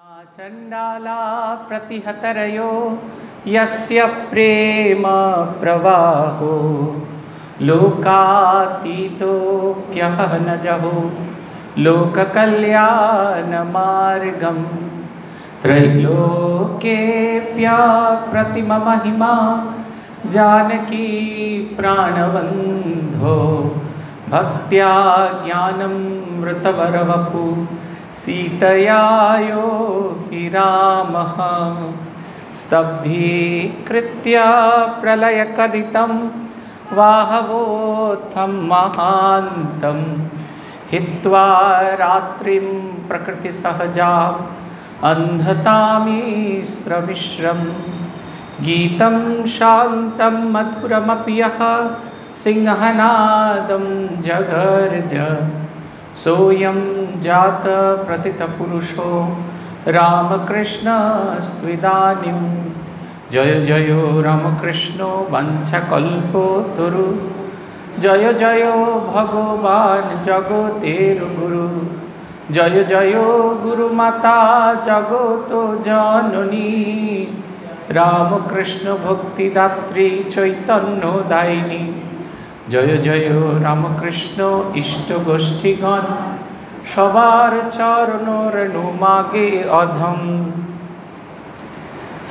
चंडाला प्रतिहतरयो यस्य प्रेम प्रवाहो लोकातीतोऽप्यहनजहो लोककल्याणमार्गं त्रैलोक्येऽप्यप्रतिममहिमा जानकी प्राणबन्धो भक्त्या ज्ञानं मृतवरवपु सीतया यो हि रामः स्तब्धीकृत्य प्रलयकरितं वाहवोत्थं महान्तं हित्वा रात्रिं प्रकृतिसहजाम् अन्धतामिस्त्रमिश्रं गीतं शान्तं मधुरमपि यः सिंहनादं जगर्ज सोऽयं जात प्रतितपुरुषो रामकृष्णस्त्विदानीं जय जय रामकृष्णो वंशकल्पतरु जय जय भगवान जगतेर गुरु जय जय गुरुमाता जगत जननी रामकृष्ण भक्तिदात्री चैतन्यदायिनी जय जय रामकृष्ण इष्ट गोष्ठीगण सबार चरण रेणु मागे अधम।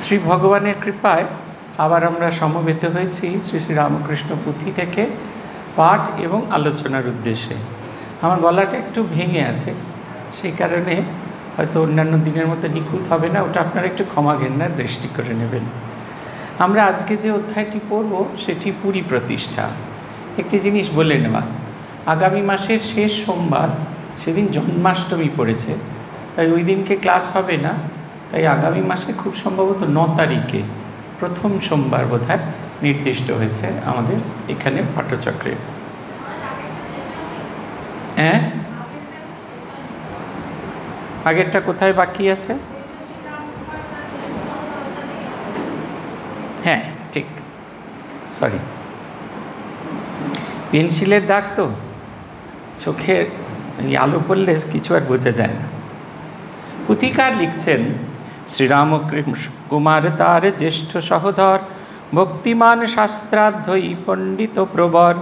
श्री भगवानेर कृपाय आबार आमरा समवेत हয়েছি श्री श्री रामकृष्ण पुथी थेके पाठ एवं आलोचनार उद्देश्ये। आमार गलाटा एकटू भेंगे आछे सेई कारणे हयतो अन्यान्य दिनेर मतो निखुत होबे ना, ओटा आपनारा एकटू क्षमा घेन्नार दृष्टि करे नेबेन। आमरा आजके जे अध्यायटी पढ़ब सेटी पुरी प्रतिष्ठा। একটি জিনিস বলে নেওয়া, আগামী মাসের শেষ সোমবার সেদিন জন্মাষ্টমী পড়েছে, তাই ওই দিনকে ক্লাস হবে না। তাই আগামী মাসে খুব সম্ভবত 9 তারিখে প্রথম সোমবার বোধহয় নির্দিষ্ট হয়েছে আমাদের এখানে পাঠচক্রে। হ্যাঁ, আগেরটা কোথায় বাকি আছে? হ্যাঁ ঠিক, সরি, পেন্সিলের দাগ তো চোখে আলো পড়লে কিছু আর বোঝা যায় না। পুথিকার লিখছেন, শ্রীরামকৃষ্ণ কুমার তার জ্যেষ্ঠ সহোদর, ভক্তিমান শাস্ত্রাধ্যয়ী পণ্ডিত প্রবর,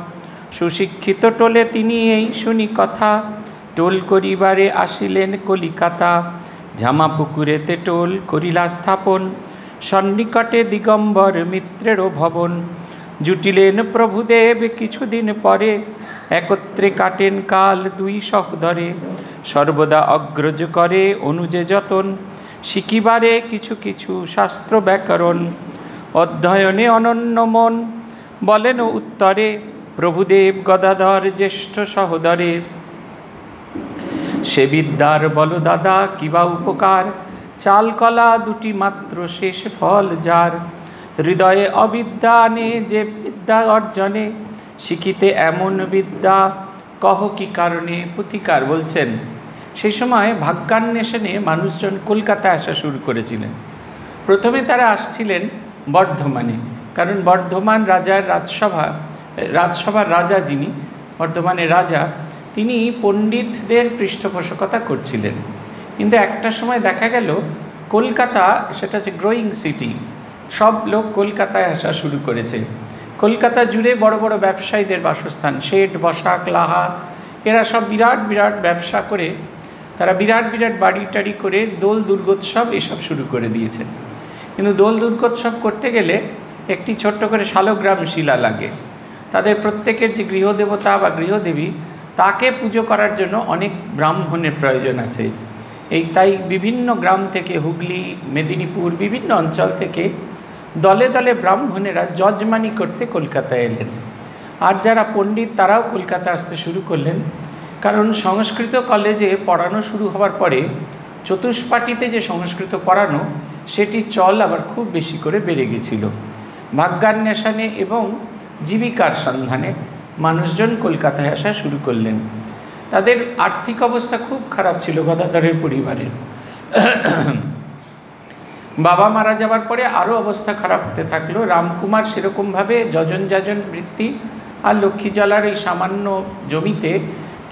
সুশিক্ষিত টোলে তিনি এই শুনি কথা, টোল করিবারে আসিলেন কলিকাতা, ঝামাপুকুরেতে টোল করিলা স্থাপন, সন্নিকটে দিগম্বর মিত্রেরও ভবন, জুটিলেন প্রভুদেব কিছুদিন পরে, একত্রে কাটেন কাল দুই সহোদরে, সর্বদা অগ্রজ করে অনুজে যতন, শিখিবারে কিছু কিছু শাস্ত্র ব্যাকরণ, অধ্যয়নে অনন্য মন, বলেন উত্তরে প্রভুদেব গদাধর জ্যেষ্ঠ সহোদরে, সে বিদ্যার বল দাদা কিবা উপকার, চালকলা দুটি মাত্র শেষ ফল যার, হৃদয়ে অবিদ্যা আনে যে বিদ্যা অর্জনে, শিখিতে এমন বিদ্যা কহ কি কারণে। পুথিকার বলছেন, সেই সময় ভাগ্যান্বেষণে মানুষজন কলকাতায় আসা শুরু করেছিলেন। প্রথমে তারা আসছিলেন বর্ধমানে, কারণ বর্ধমান রাজার রাজসভার রাজা, যিনি বর্ধমানের রাজা, তিনি পণ্ডিতদের পৃষ্ঠপোষকতা করছিলেন। কিন্তু একটা সময় দেখা গেল কলকাতা সেটা হচ্ছে গ্রোয়িং সিটি, সব লোক কলকাতায় আসা শুরু করেছে। কলকাতা জুড়ে বড় বড় ব্যবসায়ীদের বাসস্থান, শেঠ বসাক লাহা, এরা সব বিরাট বিরাট ব্যবসা করে, তারা বিরাট বিরাট বাড়ি টাড়ি করে দোল দুর্গোৎসব এসব শুরু করে দিয়েছেন। কিন্তু দোল দুর্গোৎসব করতে গেলে একটি ছোট্ট করে শালগ্রাম শিলা লাগে। তাদের প্রত্যেকের যে গৃহদেবতা বা গৃহদেবী, তাকে পুজো করার জন্য অনেক ব্রাহ্মণের প্রয়োজন আছে। তাই বিভিন্ন গ্রাম থেকে, হুগলি, মেদিনীপুর, বিভিন্ন অঞ্চল থেকে দলে দলে ব্রাহ্মণেরা যজমানি করতে কলকাতায় এলেন। আর যারা পণ্ডিত তারাও কলকাতা আসতে শুরু করলেন, কারণ সংস্কৃত কলেজে পড়ানো শুরু হওয়ার পরে চতুষ্পাটিতে যে সংস্কৃত পড়ানো, সেটি চল আবার খুব বেশি করে বেড়ে গেছিল। ভাগ্যান্বেষণে এবং জীবিকার সন্ধানে মানুষজন কলকাতায় আসা শুরু করলেন। তাদের আর্থিক অবস্থা খুব খারাপ ছিল গদাধরের পরিবারের। বাবা মারা যাওয়ার পরে আরও অবস্থা খারাপ হতে থাকলো। রামকুমার সেরকমভাবে যজন যাজন বৃত্তি আর লক্ষ্মী জলার এই সামান্য জমিতে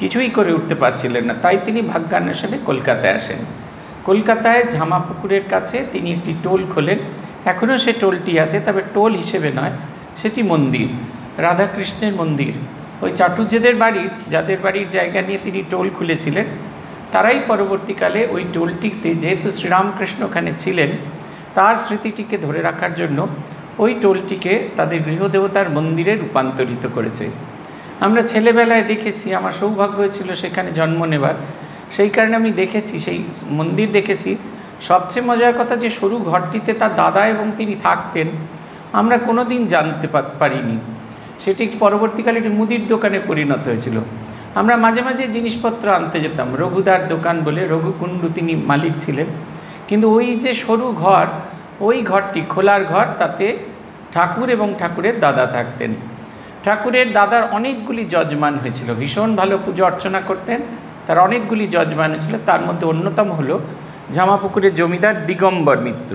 কিছুই করে উঠতে পারছিলেন না। তাই তিনি ভাগ্যান্বেষণে কলকাতায় আসেন। কলকাতায় ঝামাপুকুরের কাছে তিনি একটি টোল খোলেন। এখনও সে টোলটি আছে, তবে টোল হিসেবে নয়, সেটি মন্দির, রাধাকৃষ্ণের মন্দির। ওই চাটুর্যেদের বাড়ির, যাদের বাড়ির জায়গা নিয়ে তিনি টোল খুলেছিলেন, তারাই পরবর্তীকালে ওই টোলটিতে, যেহেতু শ্রীরামকৃষ্ণ ওখানে ছিলেন, তার স্মৃতিটিকে ধরে রাখার জন্য ওই টোলটিকে তাদের গৃহদেবতার মন্দিরে রূপান্তরিত করেছে। আমরা ছেলেবেলায় দেখেছি, আমার সৌভাগ্য হয়েছিল সেখানে জন্ম নেবার, সেই কারণে আমি দেখেছি, সেই মন্দির দেখেছি। সবচেয়ে মজার কথা যে সরু ঘরটিতে তার দাদা এবং তিনি থাকতেন, আমরা কোনো দিন জানতে পারিনি। সেটি পরবর্তীকালে একটি মুদির দোকানে পরিণত হয়েছিল। আমরা মাঝে মাঝে জিনিসপত্র আনতে যেতাম, রঘুদার দোকান বলে, রঘুকুণ্ডু তিনি মালিক ছিলেন। কিন্তু ওই যে সরু ঘর, ওই ঘরটি খোলার ঘর, তাতে ঠাকুর এবং ঠাকুরের দাদা থাকতেন। ঠাকুরের দাদার অনেকগুলি যজমান হয়েছিল, ভীষণ ভালো পুজো অর্চনা করতেন, তার অনেকগুলি যজমান হয়েছিল। তার মধ্যে অন্যতম হলো ঝামাপুকুরের জমিদার দিগম্বর মিত্র।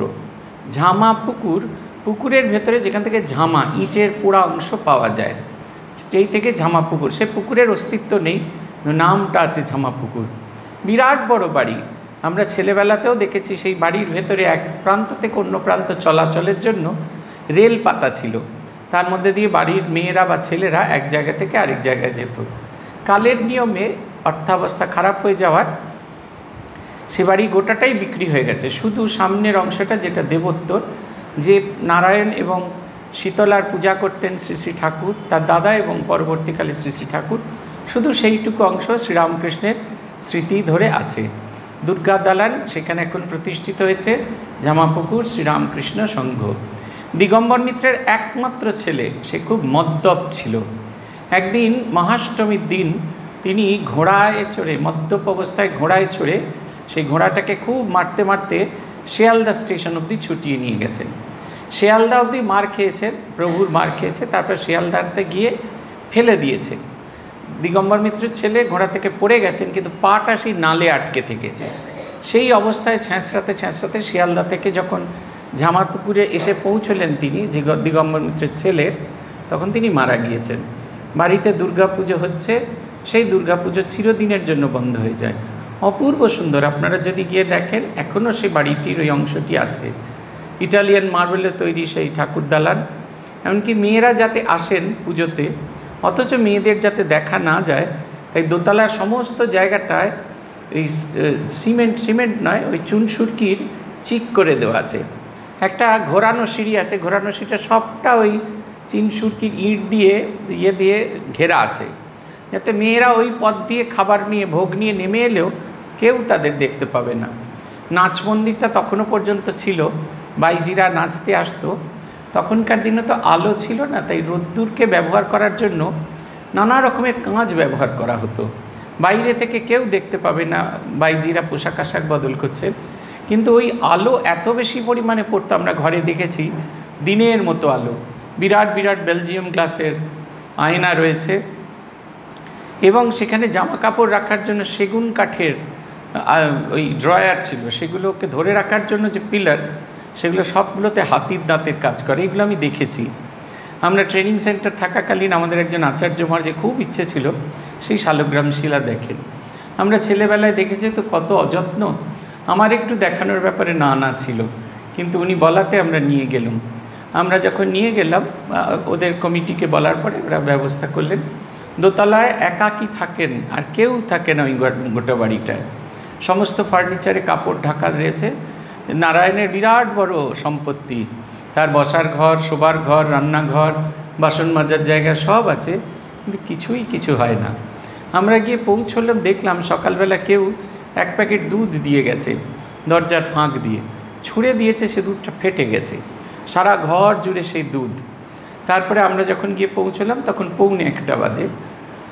ঝামাপুকুর, পুকুরের ভেতরে যেখান থেকে ঝামা, ইটের পোড়া অংশ পাওয়া যায়, সেই থেকে ঝামাপুকুর। সে পুকুরের অস্তিত্ব নেই, নামটা আছে ঝামাপুকুর। বিরাট বড় বাড়ি, আমরা ছেলেবেলাতেও দেখেছি। সেই বাড়ির ভেতরে এক প্রান্ত থেকে অন্য প্রান্ত চলাচলের জন্য রেল পাতা ছিল, তার মধ্যে দিয়ে বাড়ির মেয়েরা বা ছেলেরা এক জায়গা থেকে আরেক জায়গায় যেত। কালের নিয়মে অর্থাবস্থা খারাপ হয়ে যাওয়ার সে বাড়ি গোটাটাই বিক্রি হয়ে গেছে। শুধু সামনের অংশটা, যেটা দেবোত্তর, যে নারায়ণ এবং শীতলার পূজা করতেন শ্রী শ্রী ঠাকুর, তার দাদা এবং পরবর্তীকালে শ্রী শ্রী ঠাকুর, শুধু সেইটুকু অংশ শ্রীরামকৃষ্ণের স্মৃতি ধরে আছে। দুর্গা দালান সেখানে এখন প্রতিষ্ঠিত হয়েছে ঝামাপুকুর শ্রীরামকৃষ্ণ সংঘ। দিগম্বর মিত্রের একমাত্র ছেলে, সে খুব মদ্যপ ছিল। একদিন মহাষ্টমীর দিন তিনি ঘোড়ায় চড়ে, মদ্যপ অবস্থায় ঘোড়ায় চড়ে, সেই ঘোড়াটাকে খুব মারতে মারতে শিয়ালদা স্টেশন অবধি ছুটিয়ে নিয়ে গেছেন। শিয়ালদা অবধি মার খেয়েছেন, প্রভুর মার খেয়েছে, তারপর শিয়ালদাতে গিয়ে ফেলে দিয়েছে। দিগম্বর মিত্রের ছেলে ঘোড়া থেকে পড়ে গেছেন, কিন্তু পাটা সেই নালে আটকে থেকেছে। সেই অবস্থায় ছ্যাঁচড়াতে ছ্যাঁচড়াতে শিয়ালদা থেকে যখন ঝামাপুকুরে এসে পৌঁছলেন তিনি, দিগম্বর মিত্রের ছেলে, তখন তিনি মারা গিয়েছেন। বাড়িতে দুর্গাপুজো হচ্ছে, সেই দুর্গাপুজো চিরদিনের জন্য বন্ধ হয়ে যায়। অপূর্ব সুন্দর, আপনারা যদি গিয়ে দেখেন, এখনও সেই বাড়িটির ওই অংশটি আছে। ইটালিয়ান মার্বেলে তৈরি সেই ঠাকুর দালান। এমনকি মেয়েরা যাতে আসেন পুজোতে, অথচ মেয়েদের যাতে দেখা না যায়, তাই দোতলার সমস্ত জায়গাটায় ওই সিমেন্ট নয়, ওই চুনসুরকির চিক করে দেওয়া আছে। একটা ঘোরানো সিঁড়ি আছে, ঘোরানো সিঁড়িটা সবটা ওই চিনসুরকির ইট দিয়ে দিয়ে ঘেরা আছে, যাতে মেয়েরা ওই পথ দিয়ে খাবার নিয়ে, ভোগ নিয়ে নেমে এলেও কেউ তাদের দেখতে পাবে না। নাচ মন্দিরটা তখনও পর্যন্ত ছিল, বাইজিরা নাচতে আসতো। তখনকার দিনে তো আলো ছিল না, তাই রোদ্দুরকে ব্যবহার করার জন্য নানা রকমের কাঁচ ব্যবহার করা হতো। বাইরে থেকে কেউ দেখতে পাবে না বাইজিরা পোশাক আশাক বদল করছে, কিন্তু ওই আলো এত বেশি পরিমাণে পড়তো, আমরা ঘরে দেখেছি, দিনের মতো আলো। বিরাট বিরাট বেলজিয়াম গ্লাসের আয়না রয়েছে, এবং সেখানে জামা কাপড় রাখার জন্য সেগুন কাঠের ওই ড্রয়ার ছিল, সেগুলোকে ধরে রাখার জন্য যে পিলার, সেগুলো সবগুলোতে হাতির দাঁতের কাজ করে। এগুলো আমি দেখেছি। আমরা ট্রেনিং সেন্টার থাকাকালীন আমাদের একজন আচার্য মহারাজের খুব ইচ্ছে ছিল সেই শালগ্রাম শিলা দেখেন। আমরা ছেলেবেলায় দেখেছি তো কত অযত্ন। আমার একটু দেখানোর ব্যাপারে না ছিল, কিন্তু উনি বলাতে আমরা নিয়ে গেলাম। আমরা যখন নিয়ে গেলাম, ওদের কমিটিকে বলার পরে ওরা ব্যবস্থা করলেন। দোতলায় একাকী থাকেন, আর কেউ থাকে না ওই গোটা বাড়িটায়। সমস্ত ফার্নিচারে কাপড় ঢাকা রয়েছে। নারায়ণের বিরাট বড় সম্পত্তি, তার বসার ঘর, শোবার ঘর, রান্নাঘর, বাসন মাজার জায়গা সব আছে, কিন্তু কিছু হয় না। আমরা গিয়ে পৌঁছলাম, দেখলাম সকালবেলা কেউ এক প্যাকেট দুধ দিয়ে গেছে, দরজার ফাঁক দিয়ে ছুঁড়ে দিয়েছে, সে দুধটা ফেটে গেছে, সারা ঘর জুড়ে সেই দুধ। তারপরে আমরা যখন গিয়ে পৌঁছলাম তখন 1:45 বাজে।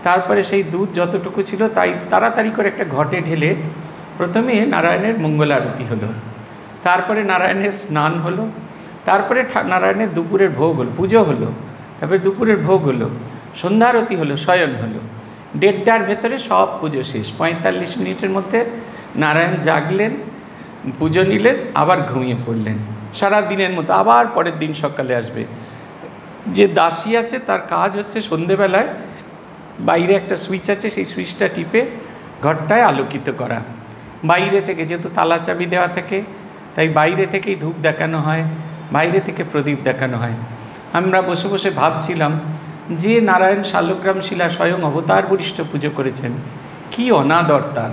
তারপরে সেই দুধ যতটুকু ছিল তাই তাড়াতাড়ি করে একটা ঘটে ঢেলে প্রথমে নারায়ণের মঙ্গল আরতি হলো, তারপরে নারায়ণের স্নান হলো, তারপরে নারায়ণের দুপুরের ভোগ হলো, পুজো হলো, তারপরে দুপুরের ভোগ হলো, সন্ধ্যারতি হলো, শয়ন হলো। 1:30টার ভেতরে সব পুজো শেষ। 45 মিনিটের মধ্যে নারায়ণ জাগলেন, পুজো নিলেন, আবার ঘুমিয়ে পড়লেন। সারা দিনের মতো আবার পরের দিন সকালে আসবে। যে দাসী আছে তার কাজ হচ্ছে সন্ধেবেলায় বাইরে একটা সুইচ আছে, সেই সুইচটা টিপে ঘরটায় আলোকিত করা। বাইরে থেকে, যেহেতু তালা চাবি দেওয়া থাকে তাই বাইরে থেকেই ধূপ দেখানো হয়, বাইরে থেকে প্রদীপ দেখানো হয়। আমরা বসে বসে ভাবছিলাম যে নারায়ণ শালগ্রাম শিলা স্বয়ং অবতার বরিষ্ঠ পুজো করেছেন, কি অনাদর তার।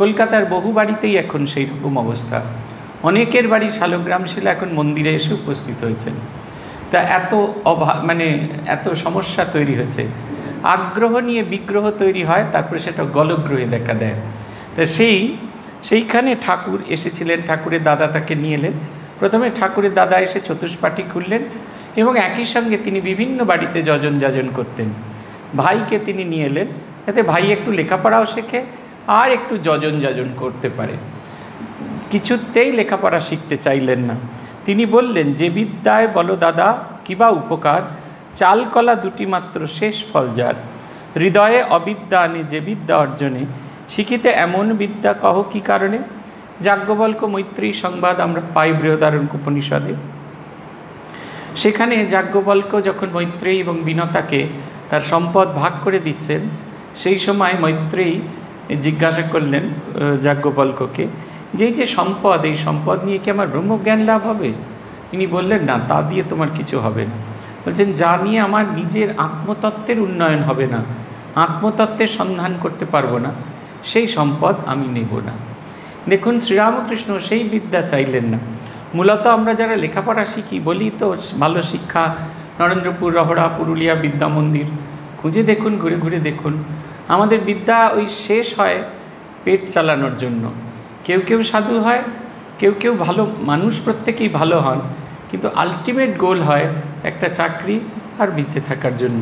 কলকাতার বহু বাড়িতেই এখন সেই রকম অবস্থা। অনেকের বাড়ি শালগ্রাম শিলা এখন মন্দিরে এসে উপস্থিত হয়েছেন। তা এত এত সমস্যা তৈরি হয়েছে। আগ্রহ নিয়ে বিগ্রহ তৈরি হয়, তারপরে সেটা গলগ্রহে দেখা দেয়। তা সেইখানে ঠাকুর এসেছিলেন, ঠাকুরের দাদা তাকে নিয়ে এলেন। প্রথমে ঠাকুরের দাদা এসে চতুষ্পাঠী খুললেন এবং একই সঙ্গে তিনি বিভিন্ন বাড়িতে যজন যাজন করতেন। ভাইকে তিনি নিয়ে এলেন, যাতে ভাই একটু লেখাপড়াও শেখে আর একটু যজন যাজন করতে পারে। কিছুতেই লেখাপড়া শিখতে চাইলেন না। তিনি বললেন, যে বিদ্যায় বলো দাদা কিবা উপকার, চালকলা দুটি মাত্র শেষ ফল যার। হৃদয়ে অবিদ্যা আনে যে বিদ্যা অর্জনে, শিখিতে এমন বিদ্যা কহ কি কারণে। যাজ্ঞবল্ক্য মৈত্রেয়ী সংবাদ আমরা পাই বৃহদারণ্যক উপনিষদে। সেখানে যাজ্ঞবল্ক্য যখন মৈত্রেয়ী এবং বিনতাকে তার সম্পদ ভাগ করে দিচ্ছেন, সেই সময় মৈত্রেয়ী জিজ্ঞাসা করলেন যাজ্ঞবল্ক্যকে যে এই যে সম্পদ, এই সম্পদ নিয়ে কি আমার ব্রহ্মজ্ঞান লাভ হবে? তিনি বললেন, না, তা দিয়ে তোমার কিছু হবে না। বলছেন, যা নিয়ে আমার নিজের আত্মতত্ত্বের উন্নয়ন হবে না, আত্মতত্ত্বের সন্ধান করতে পারবো না, সেই সম্পদ আমি নেব না। দেখুন, শ্রীরামকৃষ্ণ সেই বিদ্যা চাইলেন না। মূলত আমরা যারা লেখাপড়া শিখি বলি তো ভালো শিক্ষা, নরেন্দ্রপুর, রহড়া, পুরুলিয়া বিদ্যা মন্দির খুঁজে দেখুন, ঘুরে ঘুরে দেখুন, আমাদের বিদ্যা ওই শেষ হয় পেট চালানোর জন্য। কেউ কেউ সাধু হয়, কেউ কেউ ভালো মানুষ, প্রত্যেকেই ভালো হন, কিন্তু আলটিমেট গোল হয় একটা চাকরি আর বেঁচে থাকার জন্য।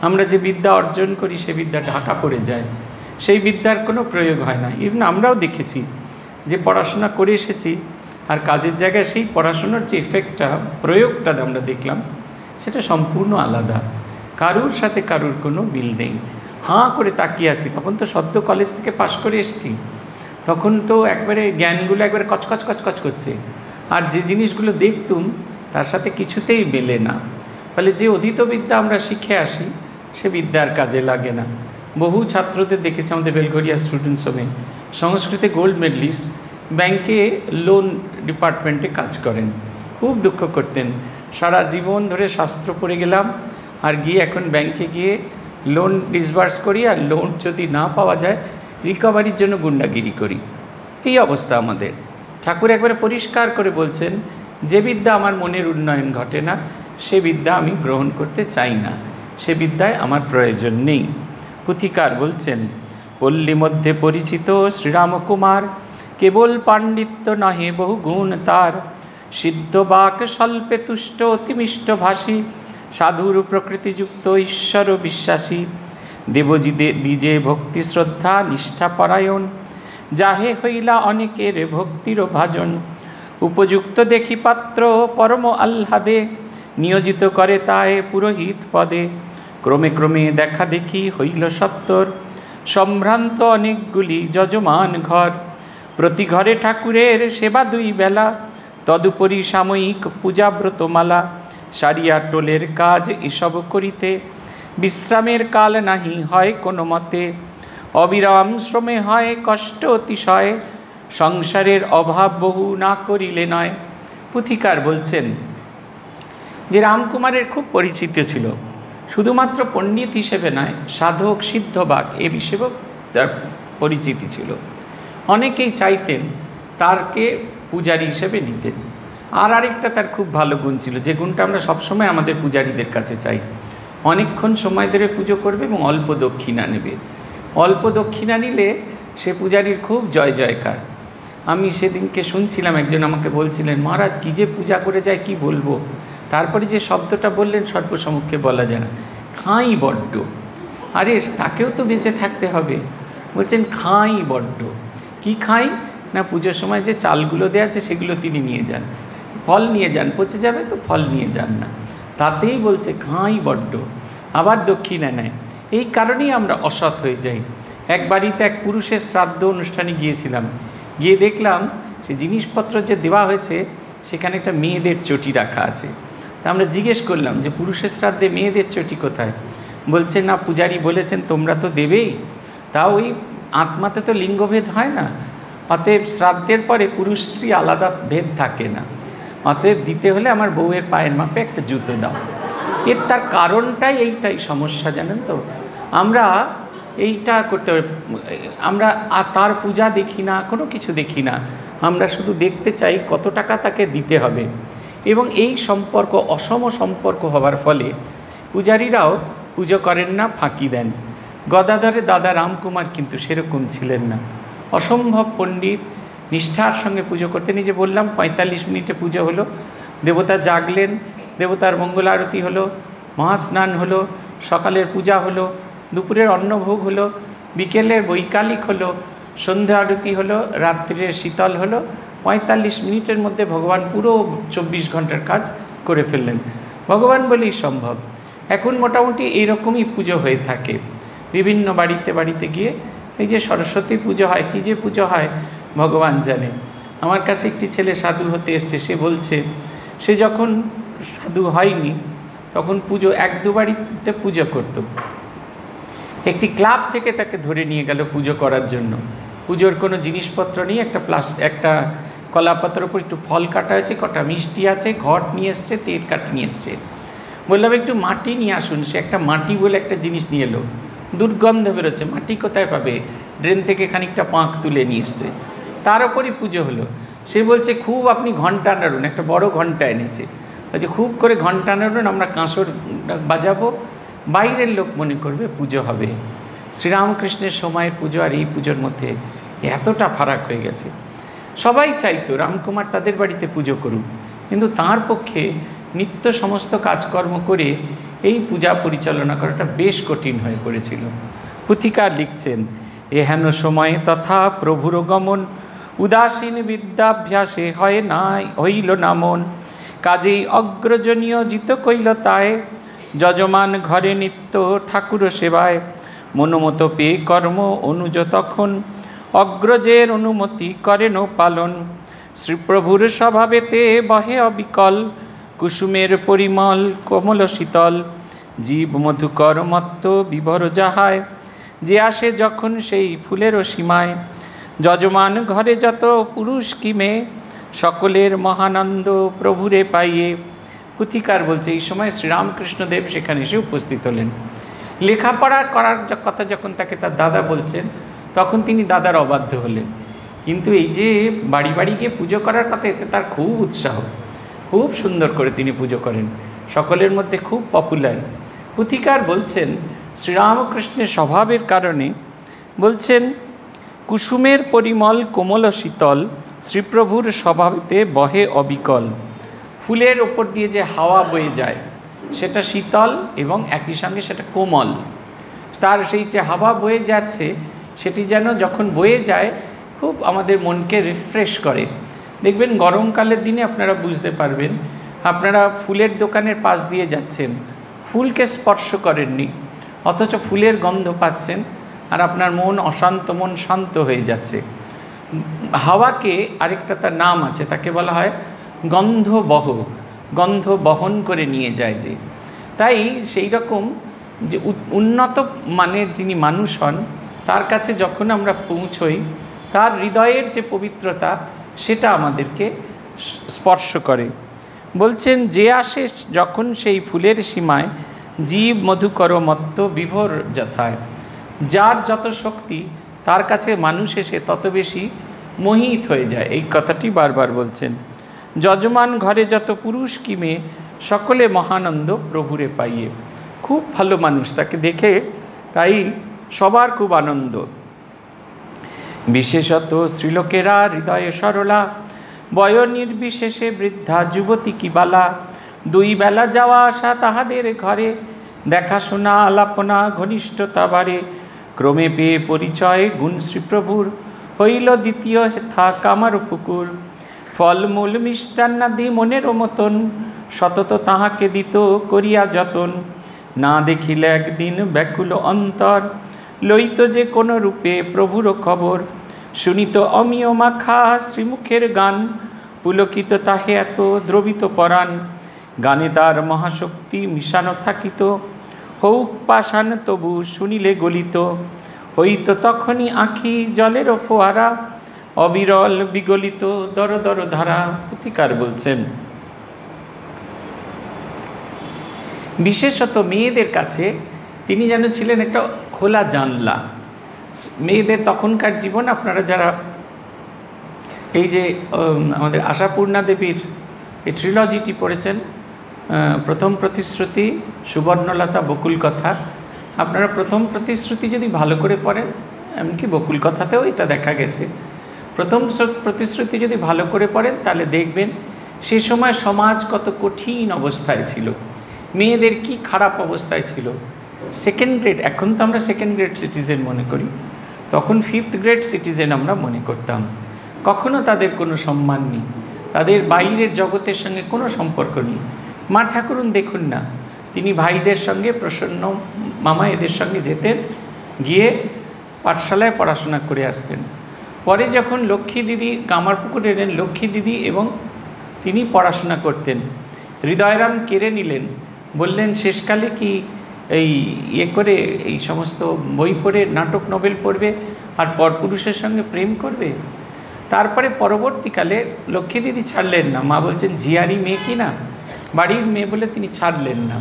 আমরা যে বিদ্যা অর্জন করি সে বিদ্যা ঢাকা পড়ে যায়, সেই বিদ্যার কোনো প্রয়োগ হয় না। ইভেন আমরাও দেখেছি যে পড়াশোনা করে এসেছি আর কাজের জায়গায় সেই পড়াশোনার যে এফেক্টটা, প্রয়োগটা আমরা দেখলাম, সেটা সম্পূর্ণ আলাদা। কারুর সাথে কারুর কোনো মিল নেই। হাঁ করে তাকিয়ে আছি, তখন তো সদ্য কলেজ থেকে পাশ করে এসেছি, তখন তো একবারে জ্ঞানগুলো একবারে কচকচ কচকচ করছে, আর যে জিনিসগুলো দেখতুম তার সাথে কিছুতেই মেলে না। ফলে যে অধীত বিদ্যা আমরা শিখে আসি সে বিদ্যার কাজে লাগে না। বহু ছাত্রদের দেখেছি আমাদের বেলঘরিয়া স্টুডেন্টস হোমে, সংস্কৃতে গোল্ড মেডেলিস্ট, ব্যাংকে লোন ডিপার্টমেন্টে কাজ করেন। খুব দুঃখ করতেন, সারা জীবন ধরে শাস্ত্র পড়ে গেলাম, আর গিয়ে এখন ব্যাংকে গিয়ে লোন ডিসবার্স করি, আর লোন যদি না পাওয়া যায় রিকভারির জন্য গুন্ডাগিরি করি। এই অবস্থা আমাদের। ঠাকুর একবারে পরিষ্কার করে বলছেন, যে বিদ্যা আমার মনের উন্নয়ন ঘটে না সে বিদ্যা আমি গ্রহণ করতে চাই না, সে বিদ্যায় আমার প্রয়োজন নেই। পুথিকার বলছেন, পল্লী মধ্যে পরিচিত শ্রীরামকুমার, কেবল পাণ্ডিত্য নহে বহু গুণ তার। সিদ্ধ বাক স্বল্পে তুষ্ট অতিমিষ্ট ভাষী, সাধুর প্রকৃতিযুক্ত ঈশ্বর বিশ্বাসী। দেবজি দ্বিজে ভক্তি শ্রদ্ধা নিষ্ঠা পরায়ণ, যাহে হইলা অনেকের ভক্তির ভাজন। উপযুক্ত দেখি পাত্র পরম আহ্লাদে, নিয়োজিত করে তায়ে পুরোহিত পদে। ক্রমে ক্রমে দেখা দেখি হইল সত্তর, সম্ভ্রান্ত অনেকগুলি যজমান ঘর। প্রতি ঘরে ঠাকুরের সেবা দুই বেলা, তদুপরি সাময়িক পূজাব্রতমালা। সারিয়া টোলের কাজ এসব করিতে, বিশ্রামের কাল নাহি হয় কোনো মতে। অবিরাম শ্রমে হয় কষ্ট অতিশয়, সংসারের অভাব বহু না করিলে নয়। পুথিকার বলছেন যে রামকুমারের খুব পরিচিত ছিল, শুধুমাত্র পণ্ডিত হিসেবে নয়, সাধক সিদ্ধবাক এ বিষয়েও তার পরিচিতি ছিল। অনেকেই চাইতেন তারকে পূজারী হিসেবে নিতেন। আর আরেকটা তার খুব ভালো গুণ ছিল, যে গুণটা আমরা সবসময় আমাদের পূজারীদের কাছে চাই, অনেকক্ষণ সময় ধরে পুজো করবে এবং অল্প দক্ষিণা নেবে। অল্প দক্ষিণা নিলে সে পূজারীর খুব জয় জয়কার। আমি সেদিনকে শুনছিলাম, একজন আমাকে বলছিলেন, মহারাজ কী যে পূজা করে যায় কি বলবো। তারপরে যে শব্দটা বললেন সর্বসমক্ষে বলা যায় না, খাঁই বড্ড। আরে তাকেও তো বেঁচে থাকতে হবে। বলছেন খাঁই বড্ড। কি খাই না, পুজোর সময় যে চালগুলো দেওয়া আছে সেগুলো তিনি নিয়ে যান, ফল নিয়ে যান, পচে যাবে তো ফল নিয়ে যান না, তাতেই বলছে খাঁই বড্ড। আবার দক্ষিণা নেয়। এই কারণেই আমরা অসৎ হয়ে যাই। এক বাড়িতে এক পুরুষের শ্রাদ্ধ অনুষ্ঠানে গিয়েছিলাম, গিয়ে দেখলাম সে জিনিসপত্র যে দেওয়া হয়েছে সেখানে একটা মেয়েদের চটি রাখা আছে। তা আমরা জিজ্ঞেস করলাম যে পুরুষের শ্রাদ্ধে মেয়েদের চটি কোথায়? বলছে না, পূজারী বলেছেন তোমরা তো দেবেই, তাও ওই আত্মাতে তো লিঙ্গভেদ হয় না, অতএব শ্রাদ্ধের পরে পুরুষ স্ত্রী আলাদা ভেদ থাকে না, অতএব দিতে হলে আমার বউয়ের পায়ের মাপে একটা জুতো দাও। তার কারণটাই এইটাই সমস্যা, জানেন তো। আমরা এইটা করতে হবে, আমরা তার পূজা দেখি না, কোনো কিছু দেখি না, আমরা শুধু দেখতে চাই কত টাকা তাকে দিতে হবে। এবং এই সম্পর্ক অসম সম্পর্ক হওয়ার ফলে পূজারীরাও পুজো করেন না, ফাঁকি দেন। গদাধরের দাদা রামকুমার কিন্তু সেরকম ছিলেন না, অসম্ভব পণ্ডিত, নিষ্ঠার সঙ্গে পুজো করতেন। এই যে বললাম 45 মিনিটে পুজো হলো, দেবতা জাগলেন, দেবতার মঙ্গল আরতি হলো, মহাস্নান হলো, সকালের পূজা হলো, দুপুরের অন্নভোগ হলো, বিকেলের বৈকালিক হলো, সন্ধ্যা আরতি হলো, রাত্রির শীতল হলো। 45 মিনিটের মধ্যে ভগবান পুরো 24 ঘন্টার কাজ করে ফেললেন। ভগবান বলেই সম্ভব। এখন মোটামুটি এইরকমই পুজো হয়ে থাকে বিভিন্ন বাড়িতে বাড়িতে গিয়ে। এই যে সরস্বতী পুজো হয়, কী যে পুজো হয় ভগবান জানে। আমার কাছে একটি ছেলে সাধু হতে এসছে, সে বলছে সে যখন সাধু হয়নি তখন পুজো 1-2 বাড়িতে পুজো করত। একটি ক্লাব থেকে তাকে ধরে নিয়ে গেল পুজো করার জন্য। পুজোর কোনো জিনিসপত্র নেই, একটা কলাপাতার উপর একটু ফল কাটা হয়েছে, কটা মিষ্টি আছে, ঘট নিয়ে এসছে, তেল কাঠ নিয়ে এসছে। বললাম একটু মাটি নিয়ে আসুন। সে একটা মাটি বলে একটা জিনিস নিয়ে এলো, দুর্গন্ধ বেরোচ্ছে। মাটি কোথায় পাবে? ড্রেন থেকে খানিকটা পাঁক তুলে নিয়ে এসছে, তার ওপরই পুজো হলো। সে বলছে খুব আপনি ঘন্টা নাড়ুন, একটা বড় ঘন্টা এনেছে। বলছে খুব করে ঘন্টা নাড়ুন, আমরা কাঁসর বাজাবো, বাইরের লোক মনে করবে পুজো হবে। শ্রীরামকৃষ্ণের সময়ের পুজো আর এই পুজোর মধ্যে এতটা ফারাক হয়ে গেছে। সবাই চাইতো রামকুমার তাদের বাড়িতে পুজো করুন, কিন্তু তার পক্ষে নিত্য সমস্ত কাজকর্ম করে এই পূজা পরিচালনা করাটা বেশ কঠিন হয়ে পড়েছিল। পুথিকার লিখছেন, এহেন সময়ে তথা প্রভুর গমন, উদাসীন বিদ্যাভ্যাসে হইল না মন। কাজেই অগ্রজনীয় জিত কইল তাই, যজমান ঘরে নিত্য ঠাকুর সেবায়। মনোমত পেয়ে কর্ম অনুজ তখন, অগ্রজের অনুমতি করেন পালন। শ্রীপ্রভুর স্বভাবেতে বহে অবিকল, কুসুমের পরিমল কোমল শীতল। জীব মধুকর মত্ত বিভর যাহায়, যে আসে যখন সেই ফুলেরও সীমায়। যজমান ঘরে যত পুরুষ কি মেয়ে, সকলের মহানন্দ প্রভুরে পাইয়ে। পুথিকার বলছে এই সময় শ্রীরামকৃষ্ণদেব সেখানে এসে উপস্থিত হলেন। লেখাপড়া করার কথা যখন তাকে তার দাদা বলছেন, তখন তিনি দাদার অবাধ্য হলেন। কিন্তু এই যে বাড়ি বাড়ি গিয়ে পুজো করার কথা, এতে তার খুব উৎসাহ, খুব সুন্দর করে তিনি পুজো করেন, সকলের মধ্যে খুব পপুলার। পুথিকার বলছেন শ্রীরামকৃষ্ণের স্বভাবের কারণে, বলছেন কুসুমের পরিমল কোমল শীতল, শ্রীপ্রভুর স্বভাবেতে বহে অবিকল। ফুলের ওপর দিয়ে যে হাওয়া বয়ে যায় সেটা শীতল এবং একই সঙ্গে সেটা কোমল। তার সেই যে হাওয়া বয়ে যাচ্ছে সেটি যেন যখন বয়ে যায় খুব আমাদের মনকে রিফ্রেশ করে। দেখবেন গরমকালের দিনে আপনারা বুঝতে পারবেন, আপনারা ফুলের দোকানের পাশ দিয়ে যাচ্ছেন, ফুলকে স্পর্শ করেননি, অথচ ফুলের গন্ধ পাচ্ছেন, আর আপনার মন অশান্ত, মন শান্ত হয়ে যাচ্ছে। হাওয়াকে আরেকটা তার নাম আছে, তাকে বলা হয় গন্ধবহ, গন্ধ বহন করে নিয়ে যায় যে। তাই সেই রকম যে উন্নত মানের যিনি মানুষ হন, তার কাছে যখন আমরা পৌঁছই, তার হৃদয়ের যে পবিত্রতা সেটা আমাদেরকে স্পর্শ করে। বলছেন যে আসে যখন সেই ফুলের সীমায়, জীব মধুকর মত্ত বিভোর যথায়। যার যত শক্তি তার কাছে মানুষ এসে তত বেশি মোহিত হয়ে যায়, এই কথাটি বারবার বলছেন। যজমান ঘরে যত পুরুষ কি মেয়ে, সকলে মহানন্দ প্রভুরে পাইয়ে। খুব ভালো মানুষ, তাকে দেখে তাই সবার খুব আনন্দ। বিশেষত স্ত্রীলোকেরা হৃদয়ে সরলা, বয় নির্বিশেষে বৃদ্ধা যুবতী কি বালা। 2 বেলা যাওয়া আসা তাহাদের ঘরে, দেখাশোনা আলাপনা ঘনিষ্ঠতা বাড়ে। ক্রমে পেয়ে পরিচয় গুণ শ্রীপ্রভুর, হইল দ্বিতীয় হেথা কামার পুকুর। ফলমূল মিষ্টান্নাদি মনেরও মতন, সতত তাহাকে দিত করিয়া যতন। না দেখিলে একদিন ব্যাকুল অন্তর, লইত যে কোন রূপে প্রভুর খবর। শুনিত অমিয় মাখা শ্রীমুখের গান, পুলকিত তাহে এত দ্রবিত পরাণ। গানে তার মহাশক্তি মিশানো থাকিত, হউক পাষাণ তবু শুনিলে গলিত। হইত তখনই আঁখি জলের ফোয়ারা, অবিরল বিগলিত দর দর ধারা। পুথিকার বলছেন বিশেষত মেয়েদের কাছে তিনি যেন ছিলেন একটা খোলা জানলা। মেয়েদের তখনকার জীবন, আপনারা যারা এই যে আমাদের আশাপূর্ণা দেবীর এই ট্রিলজিটি পড়েছেন, প্রথম প্রতিশ্রুতি, সুবর্ণলতা, বকুল কথা, আপনারা প্রথম প্রতিশ্রুতি যদি ভালো করে পড়েন, এমনকি বকুল কথাতেও এটা দেখা গেছে, প্রথম প্রতিশ্রুতি যদি ভালো করে পড়েন তাহলে দেখবেন সে সময় সমাজ কত কঠিন অবস্থায় ছিল, মেয়েদের কি খারাপ অবস্থায় ছিল। সেকেন্ড গ্রেড, এখন তো আমরা সেকেন্ড গ্রেড সিটিজেন মনে করি, তখন ফিফথ গ্রেড সিটিজেন আমরা মনে করতাম। কখনো তাদের কোনো সম্মান নেই, তাদের বাইরের জগতের সঙ্গে কোনো সম্পর্ক নেই। মা ঠাকুরুন দেখুন না, তিনি ভাইদের সঙ্গে, প্রসন্ন মামা এদের সঙ্গে যেতেন, গিয়ে পাঠশালায় পড়াশোনা করে আসতেন। পরে যখন লক্ষ্মী দিদি কামারপুকুর এলেন, লক্ষ্মী দিদি এবং তিনি পড়াশোনা করতেন। হৃদয়রাম কেড়ে নিলেন, বললেন শেষকালে কি এই করে এই সমস্ত বই পড়ে নাটক নোবেল পড়বে আর পরপুরুষের সঙ্গে প্রেম করবে। তারপরে পরবর্তীকালে লক্ষ্মী দিদি ছাড়লেন না, মা বলছেন জিয়ারি মেয়ে কি না, বাড়ির মেয়ে বলে তিনি ছাড়লেন না।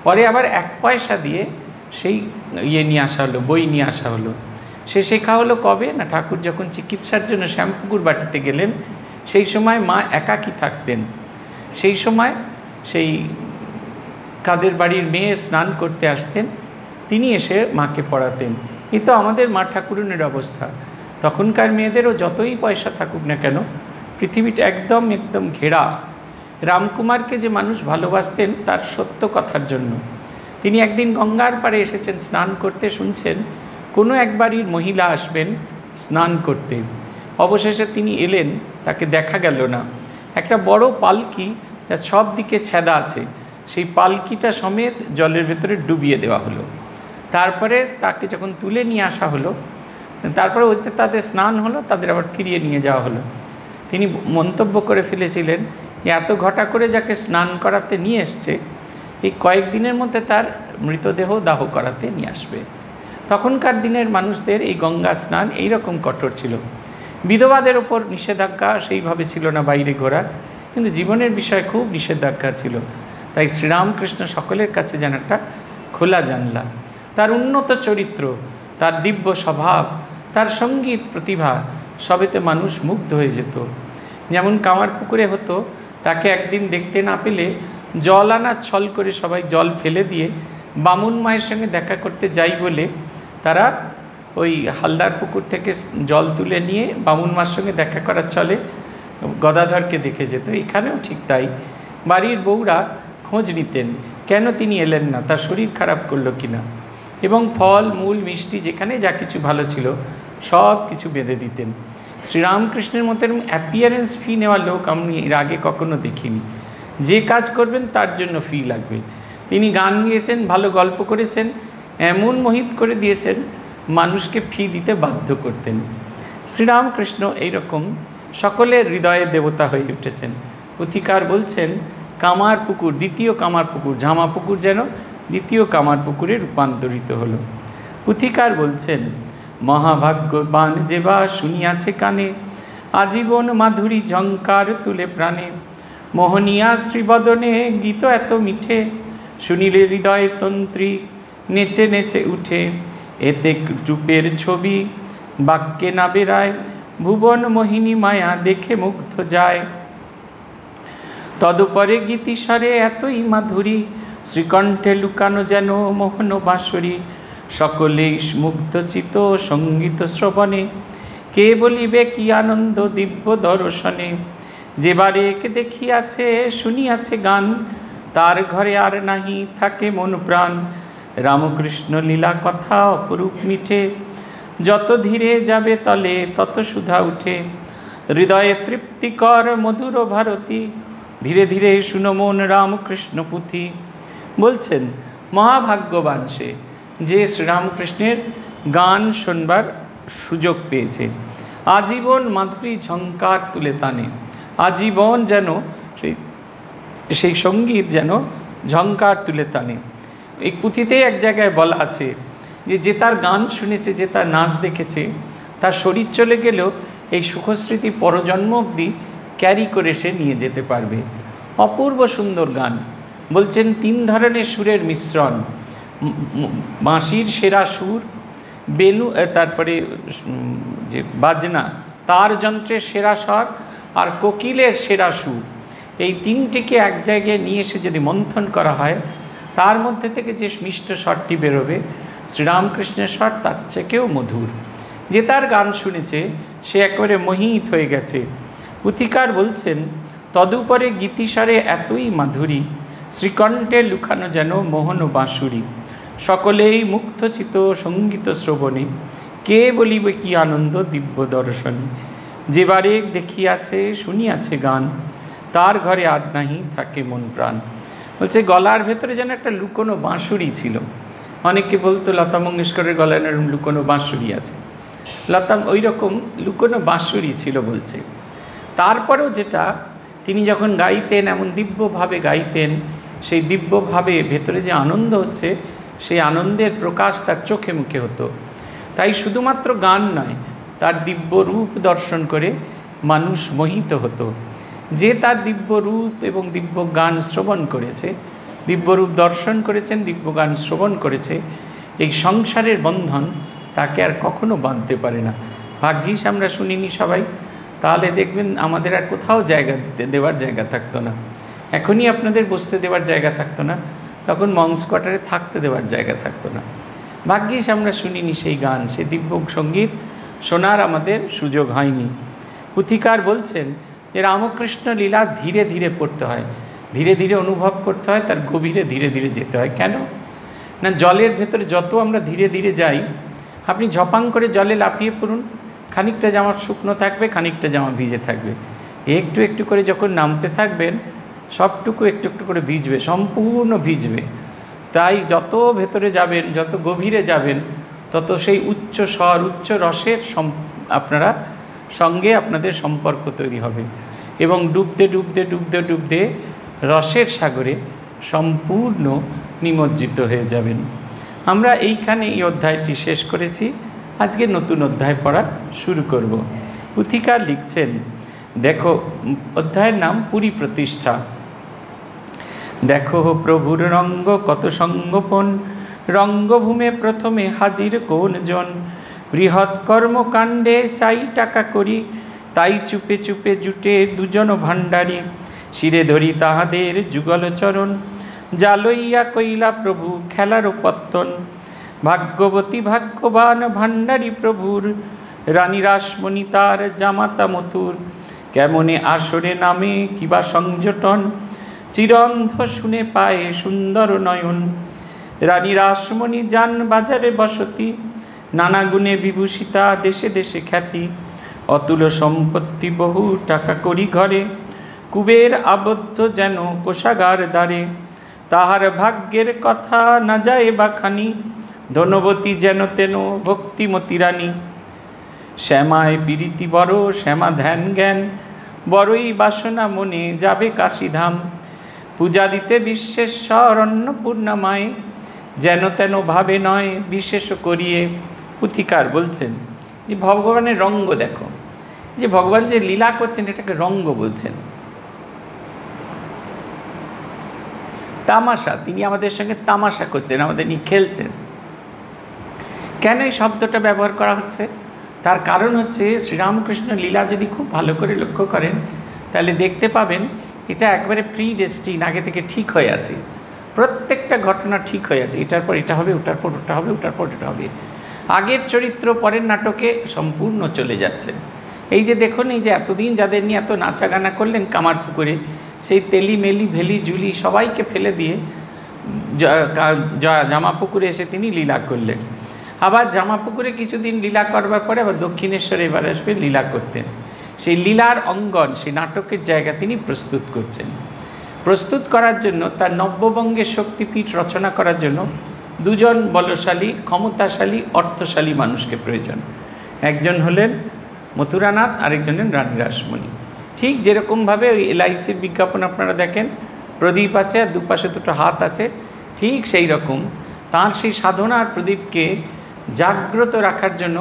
পরে আবার 1 পয়সা দিয়ে সেই নিয়ে আসা হলো, বই নিয়ে আসা হলো। সে শেখা হলো কবে না, ঠাকুর যখন চিকিৎসার জন্য শ্যামপুকুর বাটিতে গেলেন, সেই সময় মা একাকী থাকতেন। সেই সময় সেই কাদের বাড়ির মেয়ে স্নান করতে আসতেন, তিনি এসে মাকে পড়াতেন। এ তো আমাদের মা ঠাকুরুনের অবস্থা। তখনকার মেয়েদেরও যতই পয়সা থাকুক না কেন, পৃথিবীটা একদম ঘেরা। রামকুমারকে যে মানুষ ভালোবাসতেন তার সত্য কথার জন্য, তিনি একদিন গঙ্গার পাড়ে এসেছেন স্নান করতে, শুনছেন কোনো এক বাড়ির মহিলা আসবেন স্নান করতে। অবশেষে তিনি এলেন, তাকে দেখা গেল না। একটা বড় পালকি যার সব দিকে ছেদা আছে, সেই পালকিটা সমেত জলের ভেতরে ডুবিয়ে দেওয়া হলো। তারপরে তাকে যখন তুলে নিয়ে আসা হলো, তারপরে ওইতে তাদের স্নান হলো, তাদের আবার ফিরিয়ে নিয়ে যাওয়া হলো। তিনি মন্তব্য করে ফেলেছিলেন যে এত ঘটা করে যাকে স্নান করাতে নিয়ে এসছে, এই কয়েকদিনের মধ্যে তার মৃতদেহ দাহ করাতে নিয়ে আসবে। তখনকার দিনের মানুষদের এই গঙ্গা স্নান এইরকম কঠোর ছিল। বিধবাদের ওপর নিষেধাজ্ঞা সেইভাবে ছিল না বাইরে ঘোরার, কিন্তু জীবনের বিষয়ে খুব নিষেধাজ্ঞা ছিল। তাই শ্রীরামকৃষ্ণ সকলের কাছে যেন একটা খোলা জানলা। তার উন্নত চরিত্র, তার দিব্য স্বভাব, তার সঙ্গীত প্রতিভা, সবেতে মানুষ মুগ্ধ হয়ে যেত। যেমন কামারপুকুরে হতো, তাকে একদিন দেখতে না পেলে জল আনার ছল করে সবাই জল ফেলে দিয়ে বামুন মায়ের সঙ্গে দেখা করতে যাই বলে তারা ওই হালদার পুকুর থেকে জল তুলে নিয়ে বামুন মার সঙ্গে দেখা করার ছলে গদাধরকে দেখে যেত। এখানেও ঠিক তাই, বাড়ির বউরা খোঁজ নিতেন কেন তিনি এলেন না, তার শরীর খারাপ করলো কিনা, এবং ফল মূল মিষ্টি যেখানে যা কিছু ভালো ছিল সব কিছু বেঁধে দিতেন। শ্রীরামকৃষ্ণের মতো এরকম অ্যাপিয়ারেন্স ফি নেওয়া লোক আমি এর আগে কখনো দেখিনি। যে কাজ করবেন তার জন্য ফি লাগবে। তিনি গান গিয়েছেন, ভালো গল্প করেছেন, এমন মোহিত করে দিয়েছেন মানুষকে ফি দিতে বাধ্য করতেন। শ্রীরামকৃষ্ণ এইরকম সকলের হৃদয়ের দেবতা হয়ে উঠেছেন। পুথিকার বলছেন কামারপুকুর, দ্বিতীয় কামারপুকুর, ঝামাপুকুর যেন দ্বিতীয় কামারপুকুরে রূপান্তরিত হলো। পুথিকার বলছেন মহাভাগ্যবান যে বা শুনিয়াছে কানে, আজীবন মাধুরী ঝঙ্কার তুলে প্রাণে, মোহনিয়া শ্রীবদনে গীত এত মিঠে, শুনিলে হৃদয়ে তন্ত্রী নেচে নেচে উঠে, এতে রূপের ছবি বাক্যে না বেরায়, ভুবন মোহিনী মায়া দেখে মুগ্ধ যায়। তদুপরে গীতিস্বরে এতই মাধুরী, শ্রীকণ্ঠে লুকানো যেন মোহন বাঁশরী, সকলেই মুগ্ধচিত সঙ্গীত শ্রবণে, কে বলিবে কি আনন্দ দিব্য দর্শনে, যেবারে একে দেখিয়াছে শুনিয়াছে গান, তার ঘরে আর নাহি থাকে মন প্রাণ, রামকৃষ্ণ লীলা কথা অপরূপ মিঠে, যত ধীরে যাবে তলে তত সুধা উঠে, হৃদয়ে তৃপ্তিকর মধুর ভারতী, ধীরে ধীরে শুনো মন রামকৃষ্ণ পুঁথি। বলছেন মহাভাগ্যবান সে যে শ্রীরামকৃষ্ণের গান শোনবার সুযোগ পেয়েছে। আজীবন মাধুরী ঝঙ্কার তুলে টানে, আজীবন যেন সেই সঙ্গীত যেন ঝঙ্কার তুলে টানে। এই পুঁথিতেই এক জায়গায় বলা আছে যে তার গান শুনেছে, যে তার নাচ দেখেছে, তার শরীর চলে গেলেও এই সুখস্মৃতি পরজন্ম অবধি ক্যারি করে সে নিয়ে যেতে পারবে। অপূর্ব সুন্দর গান। বলছেন 3 ধরনের সুরের মিশ্রণ, বাঁশির সেরা সুর, বেনু তারপরে যে বাজনা তার যন্ত্রের সেরা স্বর আর কোকিলের সেরা সুর, এই 3টিকে এক জায়গায় নিয়ে এসে যদি মন্থন করা হয় তার মধ্যে থেকে যে মিষ্ট স্বরটি বেরোবে শ্রীরামকৃষ্ণের স্বর তার চেয়েও মধুর। যে তার গান শুনেছে সে একেবারে মোহিত হয়ে গেছে। পুথিকার বলছেন তদুপরে গীতিস্বরে এতই মাধুরী, শ্রীকণ্ঠে লুকানো যেন মোহন বাঁশুরি, সকলেই মুগ্ধচিত সঙ্গীত শ্রবণে, কে বলিবে কি আনন্দ দিব্য দর্শনে, যেবারে দেখিয়াছে শুনিয়াছে গান, তার ঘরে আর নাহি থাকে মন প্রাণ। বলছে গলার ভেতরে যেন একটা লুকোনো বাঁশুরি ছিল। অনেকে বলতো লতা মঙ্গেশকরের গলায় এরকম লুকোনো বাঁশুরি আছে, লতা ওই রকম লুকোনো বাঁশুরি ছিল বলছে। তারপরেও যেটা তিনি যখন গাইতেন এমন দিব্যভাবে গাইতেন, সেই দিব্যভাবে ভেতরে যে আনন্দ হচ্ছে সেই আনন্দের প্রকাশ তার চোখে মুখে হতো। তাই শুধুমাত্র গান নয়, তার দিব্য রূপ দর্শন করে মানুষ মোহিত হতো। যে তার দিব্য রূপ এবং দিব্য গান শ্রবণ করেছে, দিব্যরূপ দর্শন করেছেন, দিব্য গান শ্রবণ করেছে, এই সংসারের বন্ধন তাকে আর কখনো বাঁধতে পারে না। ভাগ্যিস আমরা শুনিনি সবাই, তাহলে দেখবেন আমাদের আর কোথাও জায়গা দেওয়ার জায়গা থাকতো না। এখনই আপনাদের বসতে দেওয়ার জায়গা থাকতো না, তখন মংস কোয়ার্টারে থাকতে দেওয়ার জায়গা থাকতো না। ভাগ্যিস আমরা শুনিনি সেই গান, সেই দিব্য সঙ্গীত শোনার আমাদের সুযোগ হয়নি। পুথিকার বলছেন যে রামকৃষ্ণ লীলা ধীরে ধীরে পড়তে হয়, ধীরে ধীরে অনুভব করতে হয়, তার গভীরে ধীরে ধীরে যেতে হয়। কেন না, জলের ভেতরে যত আমরা ধীরে ধীরে যাই, আপনি ঝপাং করে জলে লাফিয়ে পড়ুন, খানিকটা জামা শুকনো থাকবে, খানিকটা জামা ভিজে থাকবে, একটু একটু করে যখন নামতে থাকবেন সবটুকু একটু একটু করে ভিজবে, সম্পূর্ণ ভিজবে। তাই যত ভেতরে যাবেন, যত গভীরে যাবেন, তত সেই উচ্চ স্বর উচ্চ রসের আপনারা সঙ্গে আপনাদের সম্পর্ক তৈরি হবে এবং ডুবতে ডুবতে ডুবতে ডুবতে রসের সাগরে সম্পূর্ণ নিমজ্জিত হয়ে যাবেন। আমরা এইখানে এই অধ্যায়টি শেষ করেছি, আজকে নতুন অধ্যায় পড়া শুরু করব। পুথিকার লিখছেন, দেখো অধ্যায়ের নাম পুরী প্রতিষ্ঠা। দেখো প্রভুর রঙ্গ কত সঙ্গোপন, রঙ্গভূমে প্রথমে হাজির কোন জন, বৃহৎ কর্মকাণ্ডে চাই টাকা করি, তাই চুপে চুপে জুটে দুজন ভাণ্ডারী, শিরে ধরি তাহাদের যুগল চরণ, জালইয়া কইলা প্রভু খেলার পত্তন, ভাগ্যবতী ভাগ্যবান ভাণ্ডারী প্রভুর, রানী রাসমণি তার জামাতা মথুর, কেমনে আসরে নামে কিবা সংযটন, চিরন্ধ শুনে পায়ে সুন্দর নয়ন, রানী রাসমণি যান বাজারে বসতি, নানা গুণে বিভূষিতা দেশে দেশে খ্যাতি, অতুল সম্পত্তি বহু টাকা করি ঘরে, কুবের আবদ্ধ যেন কোষাগার দ্বারে, তাহার ভাগ্যের কথা না যায় বাখানি, ধনবতী যেন তেন ভক্তিমতী রানী, শ্যামায় প্রীতি বড় শ্যামা ধ্যান জ্ঞান, বড়ই বাসনা মনে যাবে কাশীধাম, পূজা দিতে বিশ্বেশ্বর অন্নপূর্ণামায়, যেন তেন ভাবে নয় বিশেষ করিয়ে। পুথিকার বলছেন যে ভগবানের রঙ্গ দেখো, যে ভগবান যে লীলা করছেন এটাকে রঙ্গ বলছেন, তামাশা, তিনি আমাদের সঙ্গে তামাশা করছেন, আমাদের নিয়ে খেলছেন। কেন এই শব্দটা ব্যবহার করা হচ্ছে? তার কারণ হচ্ছে শ্রীরামকৃষ্ণ লীলা যদি খুব ভালো করে লক্ষ্য করেন তাহলে দেখতে পাবেন এটা একবারে প্রিডেস্টিন, আগে থেকে ঠিক হয়ে আছে, প্রত্যেকটা ঘটনা ঠিক হয়ে আছে, এটার পর এটা হবে, ওটার পর ওটা হবে, ওটার পর এটা হবে, আগের চরিত্র পরের নাটকে সম্পূর্ণ চলে যাচ্ছে। এই যে দেখুন, এই যে এতদিন যাদের নিয়ে এত নাচা গানা করলেন কামারপুকুরে, সেই তেলি মেলি ভেলি জুলি সবাইকে ফেলে দিয়ে জামাপুকুরে এসে তিনি লীলা করলেন। আবার জামাপুকুরে কিছুদিন লীলা করবার পরে আবার দক্ষিণেশ্বরে এবার আসবে লীলা করতেন। সেই লীলার অঙ্গন, সেই নাটকের জায়গা তিনি প্রস্তুত করছেন। প্রস্তুত করার জন্য তার নব্যবঙ্গের শক্তিপীঠ রচনা করার জন্য দুজন বলশালী, ক্ষমতাশালী, অর্থশালী মানুষকে প্রয়োজন। একজন হলেন মথুরানাথ, আরেকজন হলেন রানী রাসমণি। ঠিক যেরকমভাবে ওই LICর বিজ্ঞাপন আপনারা দেখেন, প্রদীপ আছে আর দুপাশে দুটো হাত আছে, ঠিক সেই রকম তাঁর সেই সাধনার প্রদীপকে জাগ্রত রাখার জন্য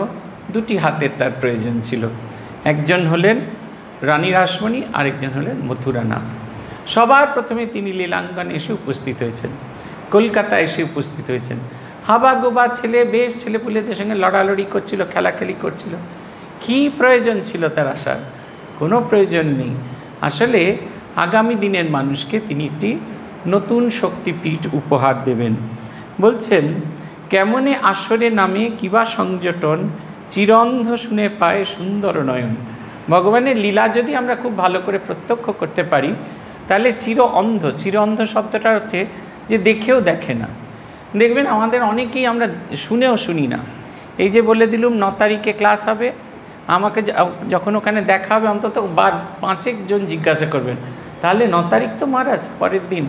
দুটি হাতের তার প্রয়োজন ছিল। একজন হলেন রানী রাসমণি, আরেকজন হলেন মথুরানাথ। সবার প্রথমে তিনি লীলাঙ্গনে এসে উপস্থিত হয়েছেন, কলকাতায় এসে উপস্থিত হয়েছেন। হাবাগোবা ছেলে, বেশ ছেলেপুলেদের সঙ্গে লড়ালড়ি করছিল, খেলাখেলি করছিল। কি প্রয়োজন ছিল তার আসার? কোনো প্রয়োজন নেই। আসলে আগামী দিনের মানুষকে তিনি একটি নতুন শক্তিপীঠ উপহার দেবেন। বলছেন, কেমনে আসরে নামে কিবা সংযটন, চিরন্ধ শুনে পায় সুন্দর নয়ন। ভগবানের লীলা যদি আমরা খুব ভালো করে প্রত্যক্ষ করতে পারি, তাহলে চির অন্ধ শব্দটার অর্থে যে দেখেও দেখে না। দেখবেন আমাদের অনেকেই আমরা শুনেও শুনি না। এই যে বলে দিলুম 9 তারিখে ক্লাস হবে, আমাকে যখন ওখানে দেখা হবে অন্তত 5 জন জিজ্ঞাসা করবেন, তাহলে 9 তারিখ তো মহারাজ, পরের দিন।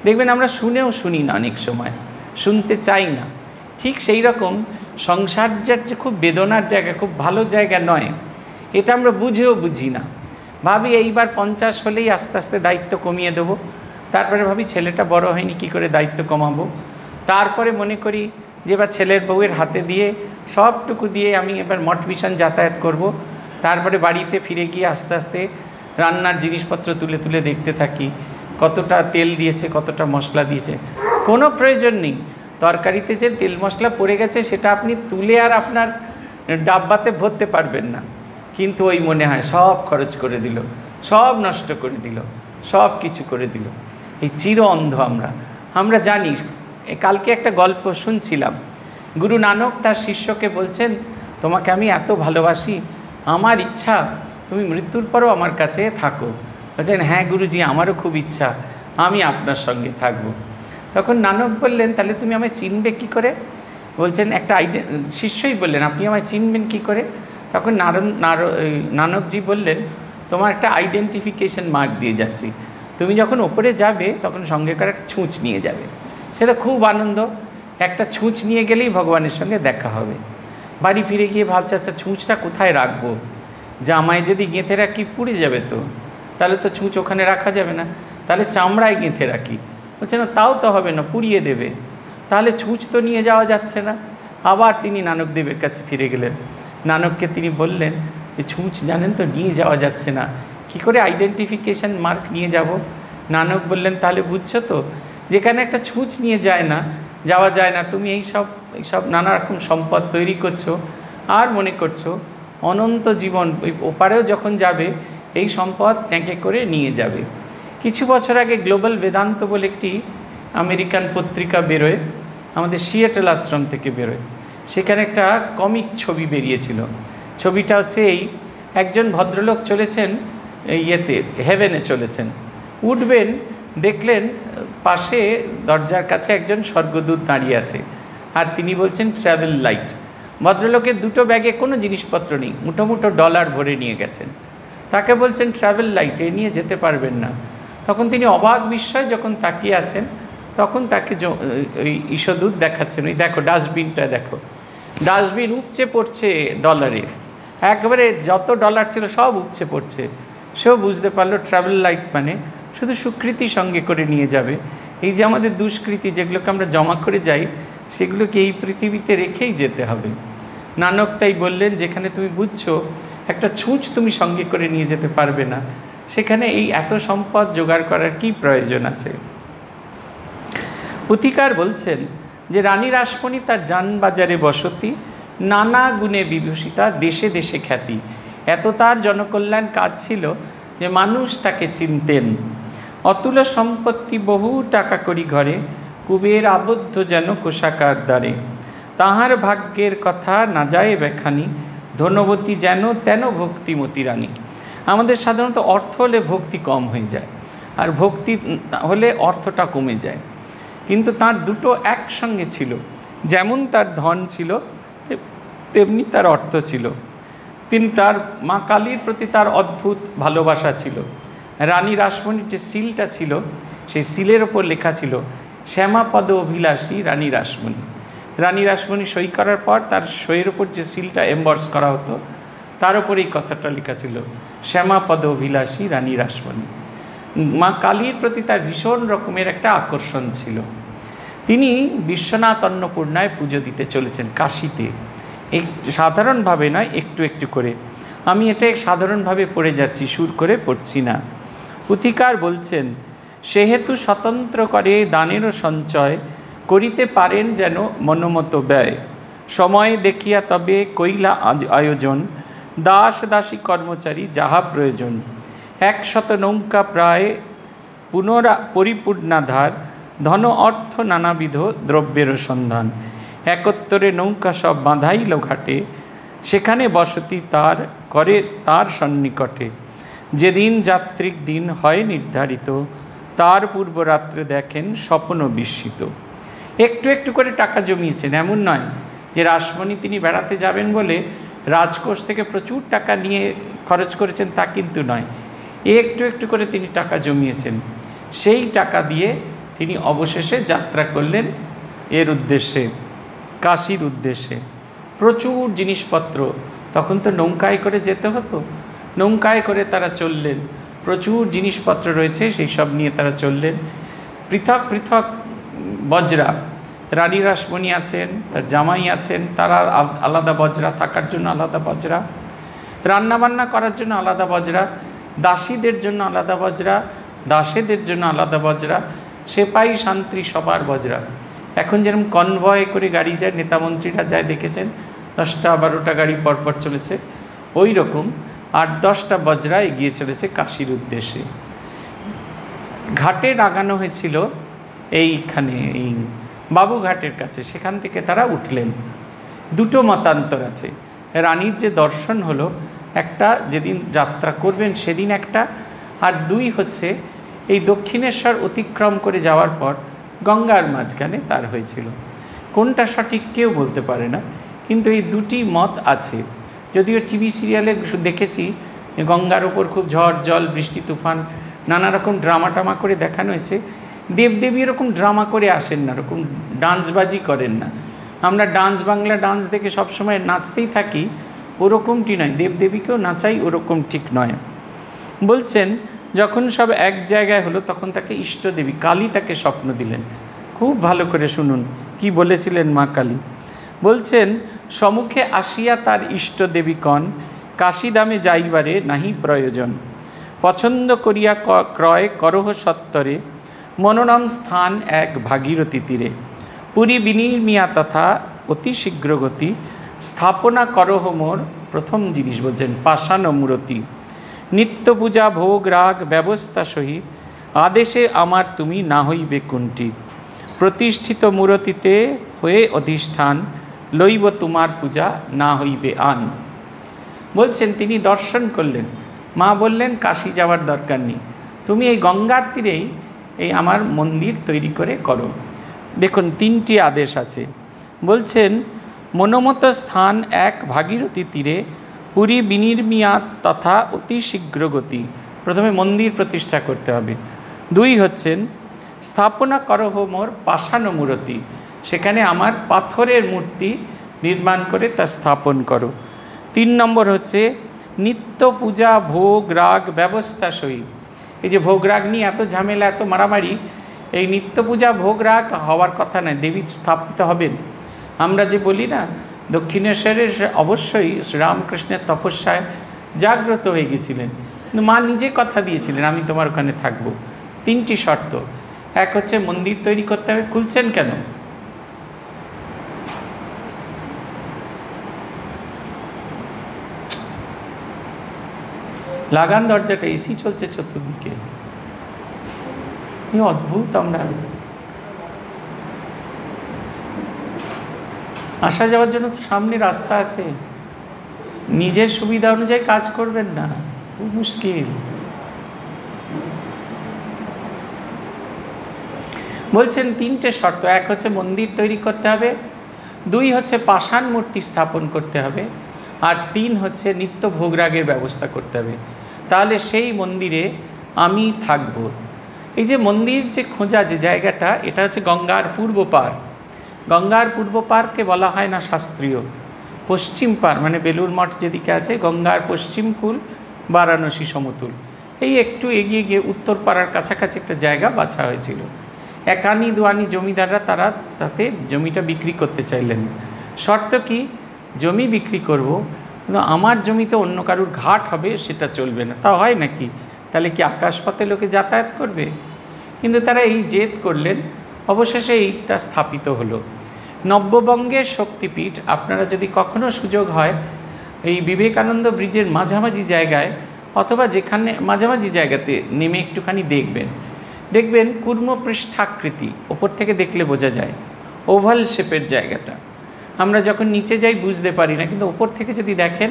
দেখবেন আমরা শুনেও শুনি না, অনেক সময় শুনতে চাই না। ঠিক সেই রকম সংসার যে খুব বেদনার জায়গা, খুব ভালো জায়গা নয়, এটা আমরা বুঝেও বুঝি না। ভাবি এইবার 50 হলেই আস্তে আস্তে দায়িত্ব কমিয়ে দেবো, তারপরে ভাবি ছেলেটা বড় হয়নি, কী করে দায়িত্ব কমাবো। তারপরে মনে করি যে এবার ছেলের বউয়ের হাতে দিয়ে সবটুকু দিয়ে আমি এবার মঠ মিশন যাতায়াত করব। তারপরে বাড়িতে ফিরে গিয়ে আস্তে আস্তে রান্নার জিনিসপত্র তুলে তুলে দেখতে থাকি, কতটা তেল দিয়েছে, কতটা মশলা দিয়েছে। কোনো প্রয়োজন নেই। তরকারিতে যে তেল মশলা পড়ে গেছে সেটা আপনি তুলে আর আপনার ডাব্বাতে ভরতে পারবেন না, কিন্তু ওই মনে হয় সব খরচ করে দিল, সব নষ্ট করে দিল, সব কিছু করে দিল। এই চির অন্ধ আমরা জানি। কালকে একটা গল্প শুনছিলাম, গুরু নানক তার শিষ্যকে বলছেন, তোমাকে আমি এত ভালোবাসি, আমার ইচ্ছা তুমি মৃত্যুর পরও আমার কাছে থাকো। বলছেন, হ্যাঁ গুরুজি, আমারও খুব ইচ্ছা আমি আপনার সঙ্গে থাকব। তখন নানক বললেন, তাহলে তুমি আমায় চিনবে কি করে? বলছেন, একটা শিষ্যই বললেন, আপনি আমায় চিনবেন কি করে? তখন নানকজি বললেন, তোমার একটা আইডেন্টিফিকেশন মার্ক দিয়ে যাচ্ছি, তুমি যখন ওপরে যাবে তখন সঙ্গে করে একটা ছুঁচ নিয়ে যাবে। সেটা খুব আনন্দ, একটা ছুঁচ নিয়ে গেলেই ভগবানের সঙ্গে দেখা হবে। বাড়ি ফিরে গিয়ে ভাবছে, আচ্ছা ছুঁচটা কোথায় রাখবো? জামায় যদি গেঁথে রাখি পুড়ে যাবে তো, তাহলে তো ছুঁচ ওখানে রাখা যাবে না, তাহলে চামড়ায় গেঁথে রাখি। বলছে না, তাও তো হবে না, পুড়িয়ে দেবে। তাহলে ছুঁচ তো নিয়ে যাওয়া যাচ্ছে না। আবার তিনি নানকদেবের কাছে ফিরে গেলেন। নানককে তিনি বললেন যে ছুঁচ জানেন তো নিয়ে যাওয়া যাচ্ছে না, কি করে আইডেন্টিফিকেশন মার্ক নিয়ে যাব? নানক বললেন, তাহলে বুঝছো তো, যেখানে একটা ছুঁচ নিয়ে যাওয়া যায় না, তুমি এইসব নানা রকম সম্পদ তৈরি করছো আর মনে করছো অনন্ত জীবন ওই ওপারেও যখন যাবে এই সম্পদ ট্যাঙ্কে করে নিয়ে যাবে। কিছু বছর আগে গ্লোবাল বেদান্ত বলে একটি আমেরিকান পত্রিকা বেরোয়, আমাদের সিয়েটল আশ্রম থেকে বেরোয়। সেখানে একটা কমিক ছবি বেরিয়েছিল। ছবিটা হচ্ছে একজন ভদ্রলোক চলেছেন হেভেনে চলেছেন, উঠবেন, দেখলেন পাশে দরজার কাছে একজন স্বর্গদূত দাঁড়িয়ে আছে, আর তিনি বলছেন ট্রাভেল লাইট। ভদ্রলোকের দুটো ব্যাগে কোনো জিনিসপত্র নেই, মুঠো মুঠো ডলার ভরে নিয়ে গেছেন। তাকে বলছেন ট্রাভেল লাইট, এ নিয়ে যেতে পারবেন না। তখন তিনি অবাক বিস্ময় যখন তাকিয়ে আছেন, তখন তাকে ওই ঈশ্বরদূত দেখাচ্ছেন, ওই দেখো ডাস্টবিনটা দেখো, ডাস্টবিন উপচে পড়ছে ডলারে, একবারে যত ডলার ছিল সব উপচে পড়ছে। সেও বুঝতে পারলো ট্রাভেল লাইট মানে শুধু সুকৃতি সঙ্গে করে নিয়ে যাবে। এই যে আমাদের দুষ্কৃতি যেগুলোকে আমরা জমা করে যাই, সেগুলোকে এই পৃথিবীতে রেখেই যেতে হবে। নানক তাই বললেন, যেখানে তুমি বুঝছো একটা ছুঁচ তুমি সঙ্গে করে নিয়ে যেতে পারবে না, সেখানে এই এত সম্পদ জোগাড় করার কি প্রয়োজন আছে? পুথিকার বলছেন যে রানী রাসমণি তার জানবাজারে বসতি, নানা গুণে বিভূষিতা, দেশে দেশে খ্যাতি। এত তার জনকল্যাণ কাজ ছিল যে মানুষ তাকে চিনতেন। অতুল সম্পত্তি বহু টাকা করি ঘরে, কুবের আবদ্ধ যেন কোষাকার দ্বারে। তাহার ভাগ্যের কথা না যায় ব্যাখ্যানি, ধনবতী যেন তেন ভক্তিমতী রানী। আমাদের সাধারণত অর্থ হলে ভক্তি কম হয়ে যায়, আর ভক্তি হলে অর্থটা কমে যায়। কিন্তু তার দুটো একসঙ্গে ছিল, যেমন তার ধন ছিল তেমনি তার অর্থ ছিল। তার মা কালীর প্রতি তার অদ্ভুত ভালোবাসা ছিল। রানী রাসমণির যে সিলটা ছিল, সেই সিলের ওপর লেখা ছিল শ্যামাপদ অভিলাষী রানী রাসমণি। রানী রাসমণি সই করার পর তার সইয়ের ওপর যে সিলটা এমবর্স করা হতো, তার ওপর এই কথাটা লেখা ছিল শ্যামাপদ অভিলাষী রানী রাসমণি। মা কালীর প্রতি তার ভীষণ রকমের একটা আকর্ষণ ছিল। তিনি বিশ্বনাথ অন্নপূর্ণায় পুজো দিতে চলেছেন কাশীতে, সাধারণভাবে নয়, একটু একটু করে। আমি এটা সাধারণভাবে পড়ে যাচ্ছি, সুর করে পড়ছি না। পুথিকার বলছেন, সেহেতু স্বতন্ত্র করে দানেরও সঞ্চয়, করিতে পারেন যেন মনোমত ব্যয়। সময় দেখিয়া তবে কইলা আয়োজন, দাস দাসী কর্মচারী যাহা প্রয়োজন। 100 নৌকা প্রায় পরিপূর্ণাধার, ধন অর্থ নানাবিধ দ্রব্যের সন্ধান। একত্তরে নৌকা সব বাঁধাইল ঘাটে, সেখানে বসতি তার করে তার সন্নিকটে। যেদিন যাত্রিক দিন হয় নির্ধারিত, তার পূর্বরাত্রে দেখেন স্বপ্ন বিস্মিত। একটু একটু করে টাকা জমিয়েছেন, এমন নয় যে রাসমণি তিনি বেড়াতে যাবেন বলে রাজকোষ থেকে প্রচুর টাকা নিয়ে খরচ করেছেন, তা কিন্তু নয়। একটু একটু করে তিনি টাকা জমিয়েছেন। সেই টাকা দিয়ে তিনি অবশেষে যাত্রা করলেন এর উদ্দেশ্যে, কাশীর উদ্দেশ্যে। প্রচুর জিনিসপত্র, তখন তো নৌকায় করে যেতে হতো, নৌকায় করে তারা চললেন। প্রচুর জিনিসপত্র রয়েছে, সেই সব নিয়ে তারা চললেন। পৃথক পৃথক বজরা, রানী রাসমণি আছেন, তার জামাই আছেন, তারা আলাদা বজরা, থাকার জন্য আলাদা বজরা, রান্নাবান্না করার জন্য আলাদা বজরা, দাসীদের জন্য আলাদা বজরা, দাসেদের জন্য আলাদা বজরা, সেপাই শান্তি সবার বজরা। এখন যেরকম কনভয় করে গাড়ি যায়, নেতামন্ত্রীরা যায় দেখেছেন, 10টা-12টা গাড়ি পরপর চলেছে, ওই রকম 8-10টা বজরা এগিয়ে চলেছে কাশীর উদ্দেশ্যে। ঘাটে লাগানো হয়েছিল এইখানে, এই বাবুঘাটের কাছে, সেখান থেকে তারা উঠলেন। দুটো মতান্তর আছে। রানীর যে দর্শন হলো, একটা যেদিন যাত্রা করবেন সেদিন একটা, আর 2 হচ্ছে এই দক্ষিণেশ্বর অতিক্রম করে যাওয়ার পর গঙ্গার মাঝখানে তার হয়েছিল। কোনটা সঠিক কেউ বলতে পারে না, কিন্তু এই দুটি মত আছে। যদিও টিভি সিরিয়ালে দেখেছি গঙ্গার ওপর খুব ঝড় জল বৃষ্টি তুফান নানা রকম ড্রামা টামা করে দেখানো হয়েছে। দেবদেবী এরকম ড্রামা করে আসেন না, এরকম ডান্সবাজি করেন না। আমরা ডান্স, বাংলা ডান্স দেখে সবসময় নাচতেই থাকি, ওরকমটি নয়। দেবদেবীকেও নাচাই, ওরকম ঠিক নয়। বলছেন যখন সব এক জায়গায় হলো, তখন তাকে ইষ্টদেবী কালী তাকে স্বপ্ন দিলেন। খুব ভালো করে শুনুন কি বলেছিলেন মা কালী। বলছেন, সম্মুখে আসিয়া তার ইষ্টদেবী কন, কাশীধামে যাইবারে নাহি প্রয়োজন। পছন্দ করিয়া ক্রয় করহ সত্তরে, মনোরম স্থান এক ভাগীরথী তীরে। পুরী বিনির্মিয়া তথা অতি শীঘ্র গতি, স্থাপনা করহ মোর। প্রথম জিনিস বলছেন পাষাণ মূরতি। নিত্য পূজা ভোগ রাগ ব্যবস্থা সহিত, আদেশে আমার তুমি না হইবে কুণ্ঠি। প্রতিষ্ঠিত মূরতিতে হয়ে অধিষ্ঠান, লইব তোমার পূজা না হইবে আন। বলছেন তিনি দর্শন করলেন, মা বললেন কাশী যাওয়ার দরকার নেই, তুমি এই গঙ্গার তীরেই এই আমার মন্দির তৈরি করে করো। দেখুন 3টি আদেশ আছে। বলছেন মনোমত স্থান এক ভাগীরথী তীরে, পুরী বিনির্মিয়া তথা অতি শীঘ্র গতি। প্রথমে মন্দির প্রতিষ্ঠা করতে হবে। 2 হচ্ছেন স্থাপনা করহ মোর পাষাণ মূরতি, সেখানে আমার পাথরের মূর্তি নির্মাণ করে তা স্থাপন করো। 3 নম্বর হচ্ছে নিত্য পূজা ভোগ রাগ ব্যবস্থা সহিত। এই যে ভোগ রাগ নিয়ে এত ঝামেলা, এত মারামারি, এই নিত্য পূজা ভোগ রাগ হওয়ার কথা নয়, দেবী স্থাপিত হবেন। আমরা যে বলি না, দক্ষিণেশ্বরের অবশ্যই শ্রীরামকৃষ্ণের তপস্যায় জাগ্রত হয়ে গেছিলেন, কিন্তু মা নিজে কথা দিয়েছিলেন আমি তোমার ওখানে থাকবো। 3টি শর্ত। এক হচ্ছে মন্দির তৈরি করতে হবে। খুলছেন কেন? লাগান দরজাটা, এসি চলছে চতুর্দিকে, অদ্ভুত। আমরা আসা যাওয়ার জন্য তো সামনে রাস্তা আছে, নিজের সুবিধা অনুযায়ী কাজ করবেন না, খুব মুশকিল। বলছেন 3টে শর্ত। এক হচ্ছে মন্দির তৈরি করতে হবে, 2 হচ্ছে পাষাণ মূর্তি স্থাপন করতে হবে, আর 3 হচ্ছে নিত্য ভোগরাগের ব্যবস্থা করতে হবে। তাহলে সেই মন্দিরে আমি থাকব। এই যে মন্দির যে খোঁজা যে জায়গাটা, এটা হচ্ছে গঙ্গার পূর্ব পার। গঙ্গার পূর্ব পারকে বলা হয় না শাস্ত্রীয়। পশ্চিম পার মানে বেলুর মঠ যেদিকে আছে, গঙ্গার পশ্চিম কূল বারাণসী সমতুল, এই একটু এগিয়ে গিয়ে উত্তর পাড়ার কাছাকাছি একটা জায়গা বাছা হয়েছিল। 1 আনি 2 আনি জমিদাররা তারা তাতে জমিটা বিক্রি করতে চাইলেন। শর্ত কি? জমি বিক্রি করব, কিন্তু আমার জমিতে অন্য কারুর ঘাট হবে সেটা চলবে না। তা হয় নাকি? তাহলে কি আকাশপথে লোকে যাতায়াত করবে? কিন্তু তারা এই জেদ করলেন, অবশেষে এইটা স্থাপিত হলো। নব্যবঙ্গের শক্তিপীঠ, আপনারা যদি কখনো সুযোগ হয় এই বিবেকানন্দ ব্রিজের মাঝামাঝি জায়গায় অথবা যেখানে মাঝামাঝি জায়গাতে নেমে একটুখানি দেখবেন কুর্মপৃষ্ঠাকৃতি, ওপর থেকে দেখলে বোঝা যায় ওভাল শেপের জায়গাটা। আমরা যখন নিচে যাই বুঝতে পারি না, কিন্তু ওপর থেকে যদি দেখেন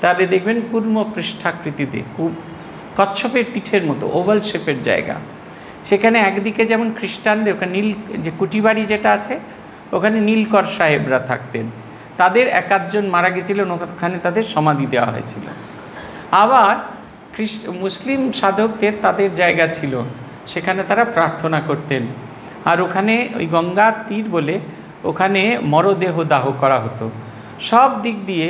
তাহলে দেখবেন কুর্মপৃষ্ঠাকৃতিতে, কচ্ছপের পিঠের মতো ওভাল শেপের জায়গা। সেখানে একদিকে যেমন খ্রিস্টানদের ওখানে নীল যে কুটিবাড়ি যেটা আছে, ওখানে নীলকর সাহেবরা থাকতেন, তাদের একাধজন মারা গেছিলেন, ওখানে তাদের সমাধি দেওয়া হয়েছিল। আবার মুসলিম সাধকদের তাদের জায়গা ছিল, সেখানে তারা প্রার্থনা করতেন। আর ওখানে ওই গঙ্গার তীর বলে ওখানে মরদেহ দাহ করা হতো। সব দিক দিয়ে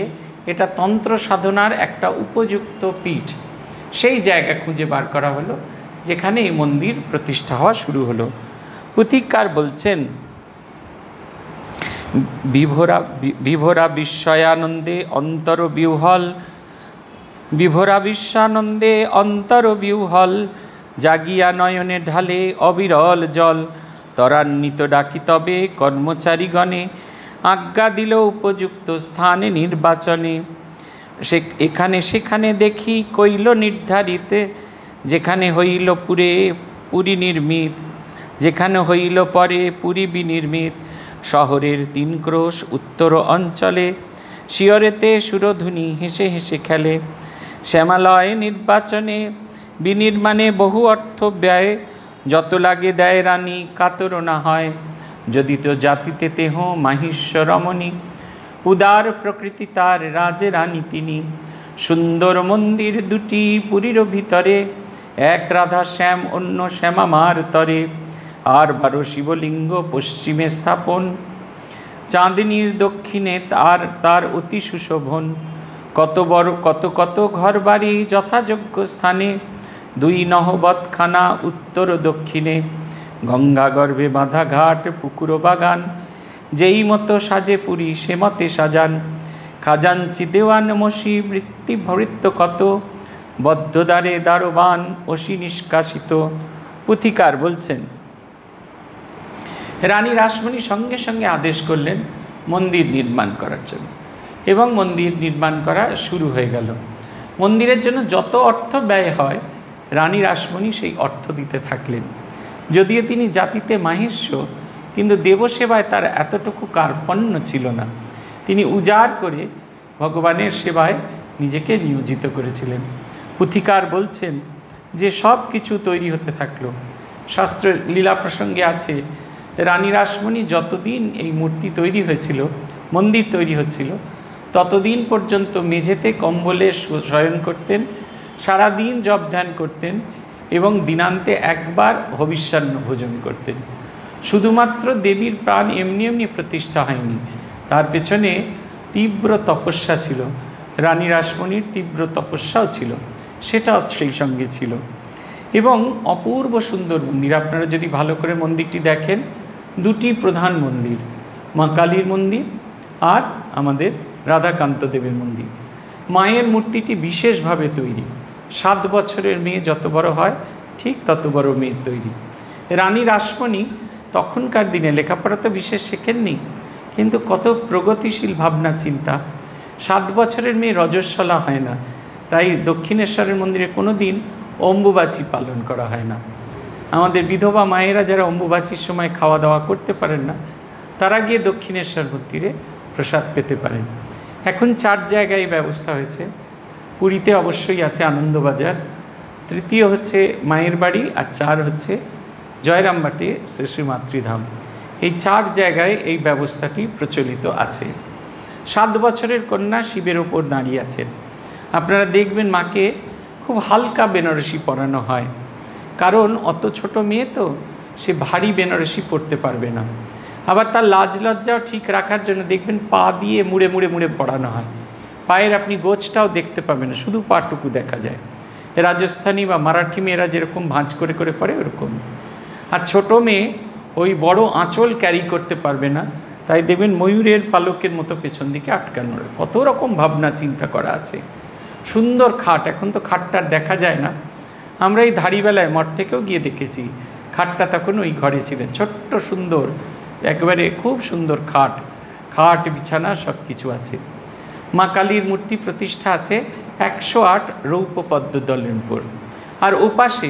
এটা তন্ত্র সাধনার একটা উপযুক্ত পীঠ। সেই জায়গা খুঁজে বার করা হলো যেখানে এই মন্দির প্রতিষ্ঠা হওয়া শুরু হলো। পুথিককার বলছেন, বিভোরা বিস্ময়ানন্দে অন্তর বিহ্বল, বিভোরা বিশ্বানন্দে অন্তর বিহ্বল, জাগিয়া নয়নে ঢালে অবিরল জল, ত্বরান্বিত ডাকি তবে কর্মচারীগণে, আজ্ঞা দিল উপযুক্ত স্থানে নির্বাচনে। এখানে সেখানে দেখি কইল নির্ধারিতে, যেখানে হইল পুরী নির্মিত, যেখানে হইল পরে পুরী বিনির্মিত, শহরের 3 ক্রোশ উত্তর অঞ্চলে, শিয়রেতে সুরধুনি হেসে হেসে খেলে, শ্যামালয় নির্বাচনে বিনির্মাণে বহু অর্থ ব্যয়, যত লাগে দেয় রানী কাতর না হয়, যদি তো জাতিতে তেহ মাহিষ্য রমণী, উদার প্রকৃতি তার রাজে রানী তিনি। সুন্দর মন্দির 2টি পুরীর ভিতরে, এক রাধা শ্যাম অন্য শ্যামামার তরে, আর 12 শিবলিঙ্গ পশ্চিমে স্থাপন, চাঁদিনীর দক্ষিণে তার অতি সুশোভন, কত ঘর বাড়ি যথাযোগ্য স্থানে, 2 নহবতখানা উত্তর দক্ষিণে, গঙ্গা গর্ভে বাঁধা ঘাট পুকুর বাগান, যেই মতো সাজে পুরী সে মতে সাজান, খাজাঞ্চি দেওয়ান মসি বৃত্তি ভৃত্য কত, বদ্ধদ্বারে দারোবান অসি নিষ্কাশিত। পুথিকার বলছেন, রানী রাসমণি সঙ্গে সঙ্গে আদেশ করলেন মন্দির নির্মাণ করার জন্য, এবং মন্দির নির্মাণ করা শুরু হয়ে গেল। মন্দিরের জন্য যত অর্থ ব্যয় হয় রানী রাসমণি সেই অর্থ দিতে থাকলেন। যদিও তিনি জাতিতে মাহিষ্য, কিন্তু দেবসেবায় তার এতটুকু কার্পণ্য ছিল না। তিনি উজাড় করে ভগবানের সেবায় নিজেকে নিয়োজিত করেছিলেন। পুথিকার বলছেন যে সব কিছু তৈরি হতে থাকলো। শাস্ত্রের লীলা প্রসঙ্গে আছে, রানী রাসমণি যতদিন এই মূর্তি তৈরি হয়েছিল, মন্দির তৈরি হচ্ছিল, ততদিন পর্যন্ত মেঝেতে কম্বলে শয়ন করতেন, সারাদিন জপ ধ্যান করতেন এবং দিনান্তে একবার হবিষ্যান্ন ভোজন করতেন। শুধুমাত্র দেবীর প্রাণ এমনি এমনি প্রতিষ্ঠা হয়নি, তার পেছনে তীব্র তপস্যা ছিল। রানী রাসমণির তীব্র তপস্যাও ছিল, সেটাও সেই সঙ্গে ছিল। এবং অপূর্ব সুন্দর মন্দির। আপনারা যদি ভালো করে মন্দিরটি দেখেন, 2টি প্রধান মন্দির, মা কালীর মন্দির আর আমাদের রাধাকান্ত দেবের মন্দির। মায়ের মূর্তিটি বিশেষভাবে তৈরি, 7 বছরের মেয়ে যত বড় হয় ঠিক তত বড় মেয়ের তৈরি। রানী রাসমণি তখনকার দিনে লেখাপড়া তো বিশেষ শেখেননি, কিন্তু কত প্রগতিশীল ভাবনা চিন্তা। 7 বছরের মেয়ে রজস্বলা হয় না, তাই দক্ষিণেশ্বরের মন্দিরে কোনো দিন অম্বুবাচী পালন করা হয় না। আমাদের বিধবা মায়েরা যারা অম্বুবাচীর সময় খাওয়া দাওয়া করতে পারেন না, তারা গিয়ে দক্ষিণেশ্বর মন্দিরে প্রসাদ পেতে পারেন। এখন 4 জায়গায় ব্যবস্থা হয়েছে। পুরীতে অবশ্যই আছে আনন্দবাজার, 3য় হচ্ছে মায়ের বাড়ি, আর 4 হচ্ছে জয়রামবাটি শ্রী শ্রী মাতৃধাম। এই 4 জায়গায় এই ব্যবস্থাটি প্রচলিত আছে। 7 বছরের কন্যা শিবের ওপর দাঁড়িয়ে আছেন। আপনারা দেখবেন মাকে খুব হালকা বেনারসি পরানো হয়, কারণ অত ছোট মেয়ে তো, সে ভারী বেনারসি পরতে পারবে না। আবার তার লাজ লজ্জাও ঠিক রাখার জন্য দেখবেন পা দিয়ে মুড়ে মুড়ে মুড়ে পরানো হয়। পায়ের আপনি গোছটাও দেখতে পাবেন না, শুধু পাটুকু দেখা যায়। রাজস্থানী বা মারাঠি মেয়েরা যেরকম ভাঁজ করে করে পরে ওরকম। আর ছোটো মেয়ে ওই বড় আঁচল ক্যারি করতে পারবে না, তাই দেখবেন ময়ূরের পালকের মতো পেছন দিকে আটকানো, কত রকম ভাবনা চিন্তা করা আছে। সুন্দর খাট, এখন তো খাটটার দেখা যায় না, আমরা এই ধাড়িবেলায় মঠ থেকেও গিয়ে দেখেছি খাটটা তখন ওই ঘরে ছিলেন, ছোট্ট সুন্দর একবারে খুব সুন্দর খাট, খাট বিছানা সব কিছু আছে। মা কালীর মূর্তি প্রতিষ্ঠা আছে 108 রৌপ্য পদ্ম দলের উপর। আর ওপাশে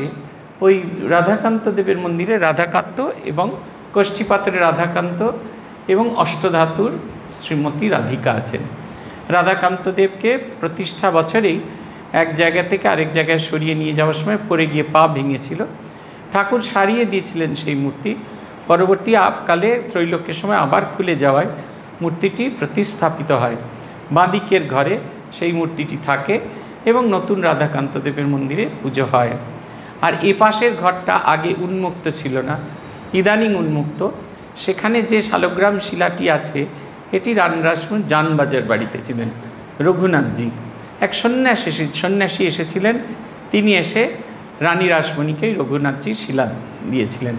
ওই রাধাকান্ত দেবের মন্দিরে রাধাকান্ত এবং কষ্ঠীপাত্রে রাধাকান্ত এবং অষ্টধাতুর শ্রীমতী রাধিকা আছেন। রাধাকান্ত দেবকে প্রতিষ্ঠা বছরেই এক জায়গা থেকে আরেক জায়গায় সরিয়ে নিয়ে যাওয়ার সময় পড়ে গিয়ে পা ভেঙেছিল, ঠাকুর সারিয়ে দিয়েছিলেন সেই মূর্তি। পরবর্তী কালে ত্রৈলোক্যের সময় আবার খুলে যাওয়ায় মূর্তিটি প্রতিস্থাপিত হয়, বাঁদিকের ঘরে সেই মূর্তিটি থাকে এবং নতুন রাধাকান্ত দেবের মন্দিরে পুজো হয়। আর এ পাশের ঘরটা আগে উন্মুক্ত ছিল না, ইদানিং উন্মুক্ত। সেখানে যে শালগ্রাম শিলাটি আছে এটি রানরাসমুন জানবাজার বাড়িতে ছিলেন রঘুনাথজি, এক সন্ন্যাসী এসেছিলেন, তিনি এসে রানী রাসমণিকে রঘুনাথজি শিলা দিয়েছিলেন।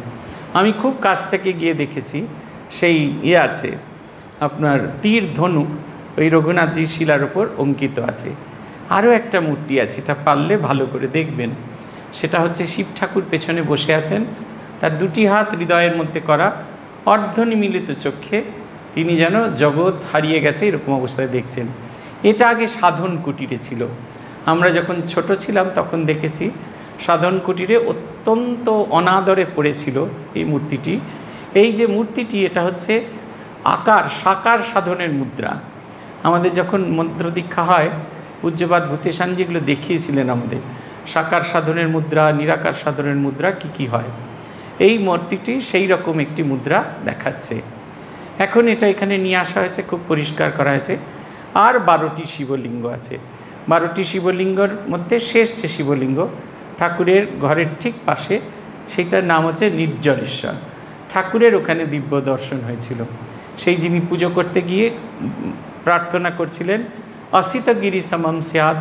আমি খুব কাছ থেকে গিয়ে দেখেছি, সেই আছে আপনার তীর ধনুক ওই রঘুনাথজি শিলার ওপর অঙ্কিত আছে। আরও একটা মূর্তি আছে, এটা পারলে ভালো করে দেখবেন, সেটা হচ্ছে শিব ঠাকুর পেছনে বসে আছেন, তার দুটি হাত হৃদয়ের মধ্যে করা, অর্ধনিমিলিত চক্ষে তিনি যেন জগৎ হারিয়ে গেছে এরকম অবস্থায় দেখছেন। এটা আগে সাধন কুটিরে ছিল, আমরা যখন ছোট ছিলাম তখন দেখেছি সাধন কুটিরে অত্যন্ত অনাদরে পড়েছিল এই মূর্তিটি। এই যে মূর্তিটি, এটা হচ্ছে সাকার সাধনের মুদ্রা। আমাদের যখন মন্ত্র দীক্ষা হয় পূজ্যপাদ ভূতেশানজি এগুলো দেখিয়েছিলেন আমাদের, সাকার সাধনের মুদ্রা, নিরাকার সাধনের মুদ্রা কি হয়। এই মূর্তিটি সেই রকম একটি মুদ্রা দেখাচ্ছে। এখন এটা এখানে নিয়ে আসা হয়েছে, খুব পরিষ্কার করা হয়েছে। আর 12টি শিবলিঙ্গ আছে। 12টি শিবলিঙ্গর মধ্যে শেষ যে শিবলিঙ্গ ঠাকুরের ঘরের ঠিক পাশে, সেইটার নাম হচ্ছে নির্জরেশ্বর। ঠাকুরের ওখানে দিব্য দর্শন হয়েছিল। সেই যিনি পুজো করতে গিয়ে প্রার্থনা করছিলেন, অসিতগিরি সমম স্যাৎ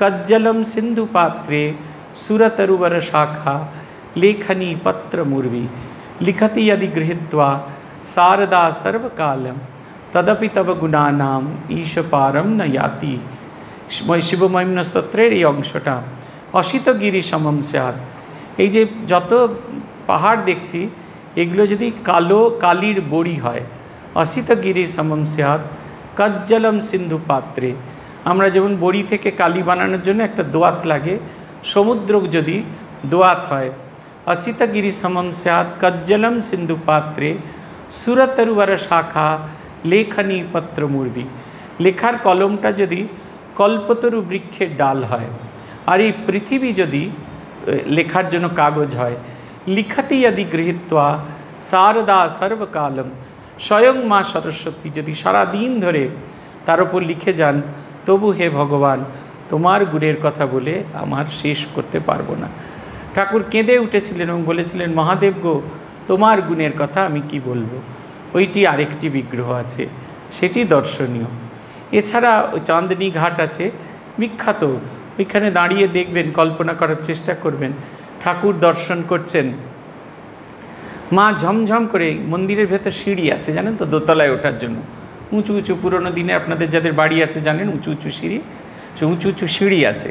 কজ্জলম সিন্ধু পাত্রে সুরতরুবর শাখা লেখনী পত্র মুর্বি লিখতি यदि গৃহীত্বা শারদা সর্বকালম তদপি তব গুণানাম ঈশপারম ন याति। শিবমহিম্ন স্তোত্রের এই অংশটা, অসিতগিরি সমম স্যাৎ, এই যে যত পাহাড় দেখছি এগুলো যদি কালির বড়ি হয়, অসিতগিরি সমম স্যাৎ কজ্জলম সিন্ধু পাত্রে, আমরা যেমন বড়ি থেকে কালি বানানোর জন্য একটা দোয়াত লাগে, সমুদ্র যদি দোয়াত হয়, অসিতগিরি সমম স্যাৎ কজ্জলম সিন্ধু পাত্রে সুরতরুবর শাখা লেখনী পত্র মুর্বি, লেখার কলমটা যদি কল্পতরু বৃক্ষের ডাল হয়, আর এই পৃথিবী যদি লেখার জন্য কাগজ হয়, লিখতি यदि গৃহীত্বা শারদা সর্বকালম, স্বয়ং মা সরস্বতী যদি সারাদিন ধরে তার ওপর লিখে যান, তবু হে ভগবান তোমার গুণের কথা বলে আমার শেষ করতে পারবো না। ঠাকুর কেঁদে উঠেছিলেন এবং বলেছিলেন, মহাদেব গো তোমার গুণের কথা আমি কি বলবো। ওইটি আরেকটি বিগ্রহ আছে, সেটি দর্শনীয়। এছাড়া ওই চাঁদনি ঘাট আছে বিখ্যাত, ওইখানে দাঁড়িয়ে দেখবেন, কল্পনা করার চেষ্টা করবেন, ঠাকুর দর্শন করছেন, মা ঝমঝম করে, মন্দিরের ভেতর সিঁড়ি আছে জানেন তো, দোতলায় ওঠার জন্য উঁচু উঁচু, পুরনো দিনে আপনাদের যাদের বাড়ি আছে জানেন উঁচু উঁচু সিঁড়ি, সে উঁচু উঁচু সিঁড়ি আছে।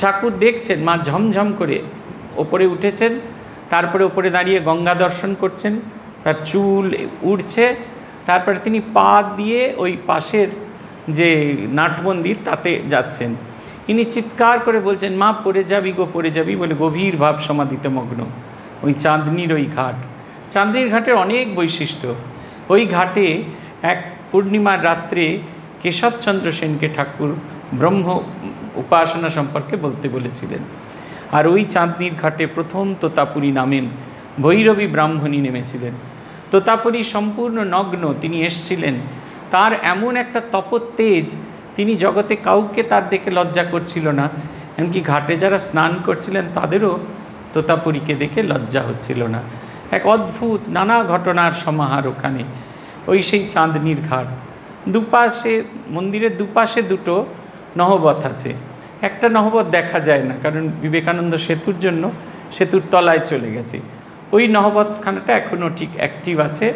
ঠাকুর দেখছেন মা ঝমঝম করে ওপরে উঠেছেন, তারপরে ওপরে দাঁড়িয়ে গঙ্গা দর্শন করছেন, তার চুল উড়ছে, তারপরে তিনি পা দিয়ে ওই পাশের যে নাট মন্দির তাতে যাচ্ছেন। ইনি চিৎকার করে বলছেন, মা পড়ে যাবি গো পড়ে যাবি, বলে গভীর ভাব সমাধিতে মগ্ন। ওই চাঁদনির ওই ঘাট, চাঁদনির ঘাটের অনেক বৈশিষ্ট্য। ওই ঘাটে এক পূর্ণিমার রাত্রে কেশবচন্দ্র সেনকে ঠাকুর ব্রহ্ম উপাসনা সম্পর্কে বলতে বলেছিলেন। আর ওই চাঁদনির ঘাটে প্রথম তোতাপুরী নামেন ভৈরবী ব্রাহ্মণী নেমেছিলেন। তোতাপুরী সম্পূর্ণ নগ্ন তিনি এসছিলেন, তার এমন একটা তপতেজ, তিনি জগতে কাউকে তার দেখে লজ্জা করছিল না, এমনকি ঘাটে যারা স্নান করছিলেন তাদেরও তোতাপুরীকে দেখে লজ্জা হচ্ছিল না। এক অদ্ভুত নানা ঘটনার সমাহার ওখানে, ওই সেই চাঁদনির ঘাট। দুপাশে, মন্দিরের দুপাশে দুটো নহবত আছে। একটা নহবত দেখা যায় না, কারণ বিবেকানন্দ সেতুর জন্য সেতুর তলায় চলে গেছে। ওই নহবতখানাটা এখনও ঠিক অ্যাক্টিভ আছে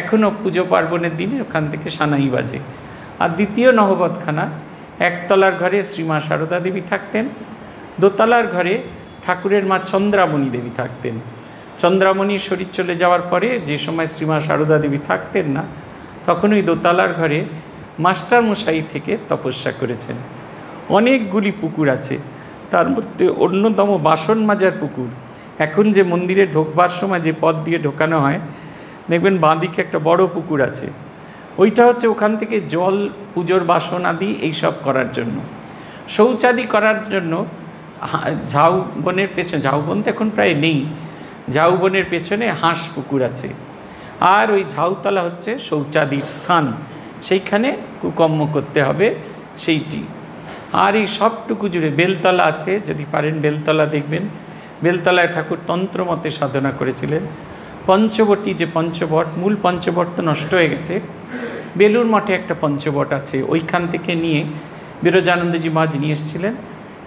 এখনও পুজো পার্বণের দিনে ওখান থেকে সানাই বাজে। আর দ্বিতীয় নহবতখানা, একতলার ঘরে শ্রীমা সারদা দেবী থাকতেন, দোতলার ঘরে ঠাকুরের মা চন্দ্রামণি দেবী থাকতেন। চন্দ্রামণির শরীর চলে যাওয়ার পরে যে সময় শ্রীমা সারদা দেবী থাকতেন না, তখন ওই দোতলার ঘরে মাস্টারমশাই থেকে তপস্যা করেছেন। অনেকগুলি পুকুর আছে, তার মধ্যে অন্যতম বাসন মাজার পুকুর। এখন যে মন্দিরে ঢোকবার সময় যে পথ দিয়ে ঢোকানো হয়, দেখবেন বাঁদিকে একটা বড় পুকুর আছে, ওইটা হচ্ছে ওখান থেকে জল, পুজোর বাসন আদি এইসব করার জন্য। শৌচাদি করার জন্য ঝাউবনের পেছনে, ঝাউবন তো এখন প্রায় নেই, ঝাউবনের পেছনে হাঁস পুকুর আছে। আর ওই ঝাউতলা হচ্ছে শৌচাদির স্থান, সেইখানে কুকর্ম করতে হবে সেইটি। আর এই সবটুকু জুড়ে বেলতলা আছে, যদি পারেন বেলতলা দেখবেন। বেলতলায় ঠাকুর তন্ত্রমতে সাধনা করেছিলেন। পঞ্চবটী যে পঞ্চবট, মূল পঞ্চবট তো নষ্ট হয়ে গেছে, বেলুর মঠে একটা পঞ্চবট আছে, ওইখান থেকে নিয়ে বিরজানন্দজি মহারাজ নিয়ে এসেছিলেন।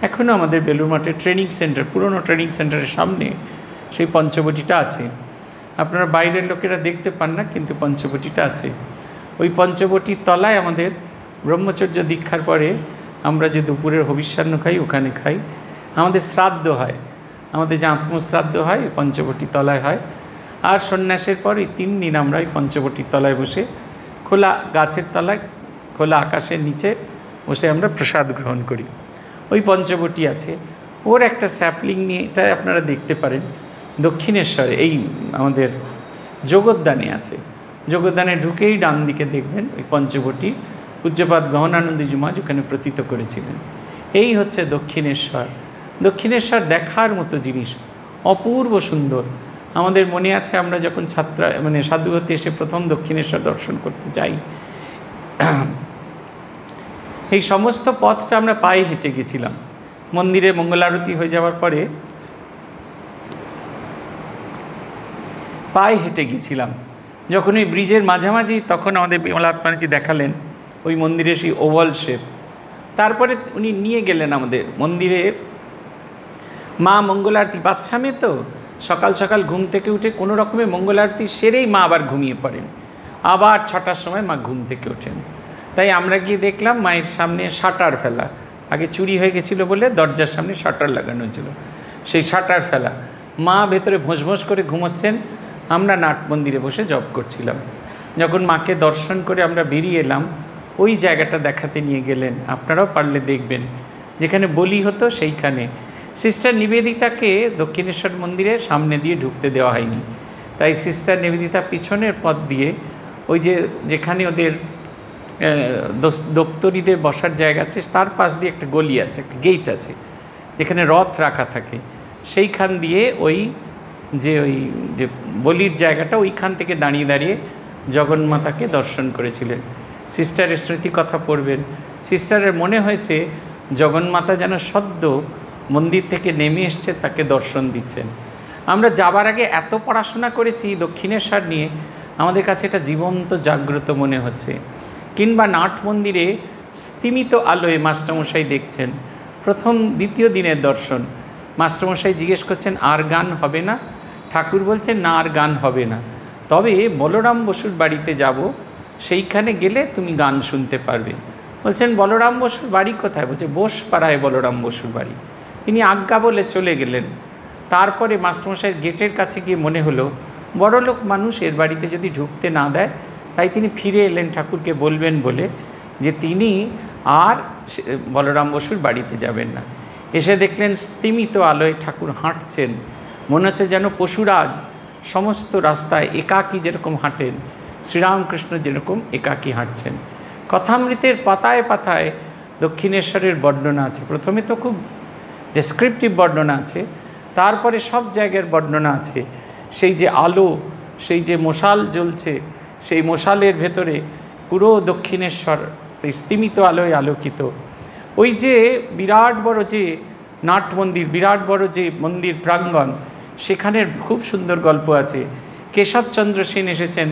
এখনও আমাদের বেলুর মঠে ট্রেনিং সেন্টার, পুরনো ট্রেনিং সেন্টারের সামনে সেই পঞ্চবটিটা আছে। আপনারা বাইরের লোকেরা দেখতে পান না, কিন্তু পঞ্চবটিটা আছে। ওই পঞ্চবটির তলায় আমাদের ব্রহ্মচর্য দীক্ষার পরে আমরা যে দুপুরের হবিষ্যান্ন খাই, ওখানে খাই। আমাদের শ্রাদ্ধ হয়, আমাদের যে আত্মশ্রাদ্ধ হয় পঞ্চবটির তলায় হয়। আর সন্ন্যাসের পর এই 3 দিন আমরা ওই পঞ্চবটির তলায় বসে, খোলা গাছের তলায়, খোলা আকাশের নিচে বসে আমরা প্রসাদ গ্রহণ করি। ওই পঞ্চবটি আছে, ওর একটা স্যাপলিং নিয়ে, এটা আপনারা দেখতে পারেন দক্ষিণেশ্বরে, এই আমাদের জগদ্দানে আছে। জগদ্দানে ঢুকেই ডান দিকে দেখবেন ওই পঞ্চবটি পূজ্যপাদ গহনানন্দজি মহারাজ ওখানে প্রতীত করেছিলেন। এই হচ্ছে দক্ষিণেশ্বর। দক্ষিণেশ্বর দেখার মতো জিনিস, অপূর্ব সুন্দর। আমাদের মনে আছে আমরা যখন সাধু হতে এসে প্রথম দক্ষিণেশ্বর দর্শন করতে যাই, এই সমস্ত পথটা আমরা পায়ে হেঁটে গেছিলাম। মন্দিরে মঙ্গলারতি হয়ে যাওয়ার পরে পায়ে হেঁটে গেছিলাম। যখন ওই ব্রিজের মাঝামাঝি, তখন আমাদের বিমলাত্মাজি দেখালেন ওই মন্দিরে সেই ওভাল শেপ। তারপরে উনি নিয়ে গেলেন আমাদের মন্দিরে। মা মঙ্গল আরতি, বাচ্চা মেয়ে তো সকাল সকাল ঘুম থেকে উঠে কোনো রকমের মঙ্গল আরতি সেরেই মা আবার ঘুমিয়ে পড়েন, আবার 6টার সময় মা ঘুম থেকে ওঠেন। তাই আমরা গিয়ে দেখলাম মায়ের সামনে শাটার ফেলা, আগে চুরি হয়ে গেছিলো বলে দরজার সামনে শাটার লাগানো ছিল, সেই শাটার ফেলা। মা ভেতরে ভোঁস করে ঘুমোচ্ছেন, আমরা নাট মন্দিরে বসে জপ করছিলাম। যখন মাকে দর্শন করে আমরা বেরিয়ে এলাম, ওই জায়গাটা দেখাতে নিয়ে গেলেন। আপনারাও পারলে দেখবেন, যেখানে বলি হতো সেইখানে। সিস্টার নিবেদিতাকে দক্ষিণেশ্বর মন্দিরের সামনে দিয়ে ঢুকতে দেওয়া হয়নি, তাই সিস্টার নিবেদিতা পিছনের পথ দিয়ে, ওই যেখানে ওদের দপ্তরিদের বসার জায়গা আছে, তার পাশ দিয়ে একটা গলি আছে, একটা গেট আছে, যেখানে রথ রাখা থাকে, সেইখান দিয়ে ওই যে বলির জায়গাটা, ওইখান থেকে দাঁড়িয়ে জগন্মাতাকে দর্শন করেছিলেন। সিস্টারের স্মৃতি কথা পড়বেন। সিস্টারের মনে হয়েছে জগন্মাতা যেন সদ্য মন্দির থেকে নেমে এসছে, তাকে দর্শন দিচ্ছেন। আমরা যাবার আগে এত পড়াশোনা করেছি দক্ষিণেশ্বর নিয়ে, আমাদের কাছে এটা জীবন্ত জাগ্রত মনে হচ্ছে। কিংবা নাট মন্দিরে স্তিমিত আলোয় মাস্টারমশাই দেখছেন, প্রথম দ্বিতীয় দিনের দর্শন। মাস্টারমশাই জিজ্ঞেস করছেন আর গান হবে না? ঠাকুর বলছেন না, আর গান হবে না, তবে বলরাম বসুর বাড়িতে যাব, সেইখানে গেলে তুমি গান শুনতে পারবে। বলছেন বলরাম বসুর বাড়ি কোথায়? বলছে বোসপাড়ায় বলরাম বসুর বাড়ি। তিনি আজ্ঞা বলে চলে গেলেন। তারপরে মাস্টারমশাইয়ের গেটের কাছে গিয়ে মনে হলো বড়লোক মানুষ, এর বাড়িতে যদি ঢুকতে না দেয়, তাই তিনি ফিরে এলেন ঠাকুরকে বলবেন বলে, যে তিনি আর বলরাম বসুর বাড়িতে যাবেন না। এসে দেখলেন স্তিমিত আলোয় ঠাকুর হাঁটছেন, মনে হচ্ছে যেন পশুরাজ সমস্ত রাস্তায় একাকী যেরকম হাঁটেন, শ্রীরামকৃষ্ণ যেরকম একাকী হাঁটছেন। কথামৃতের পাতায় পাতায় দক্ষিণেশ্বরের বর্ণনা আছে। প্রথমে তো খুব ডেসক্রিপটিভ বর্ণনা আছে, তারপরে সব জায়গার বর্ণনা আছে। সেই যে আলো, সেই যে মশাল জ্বলছে, সেই মশালের ভেতরে পুরো দক্ষিণেশ্বর স্তিমিত আলোয় আলোকিত। ওই যে বিরাট বড় যে নাট মন্দির, বিরাট বড় যে মন্দির প্রাঙ্গণ, সেখানের খুব সুন্দর গল্প আছে। কেশবচন্দ্র সেন এসেছেন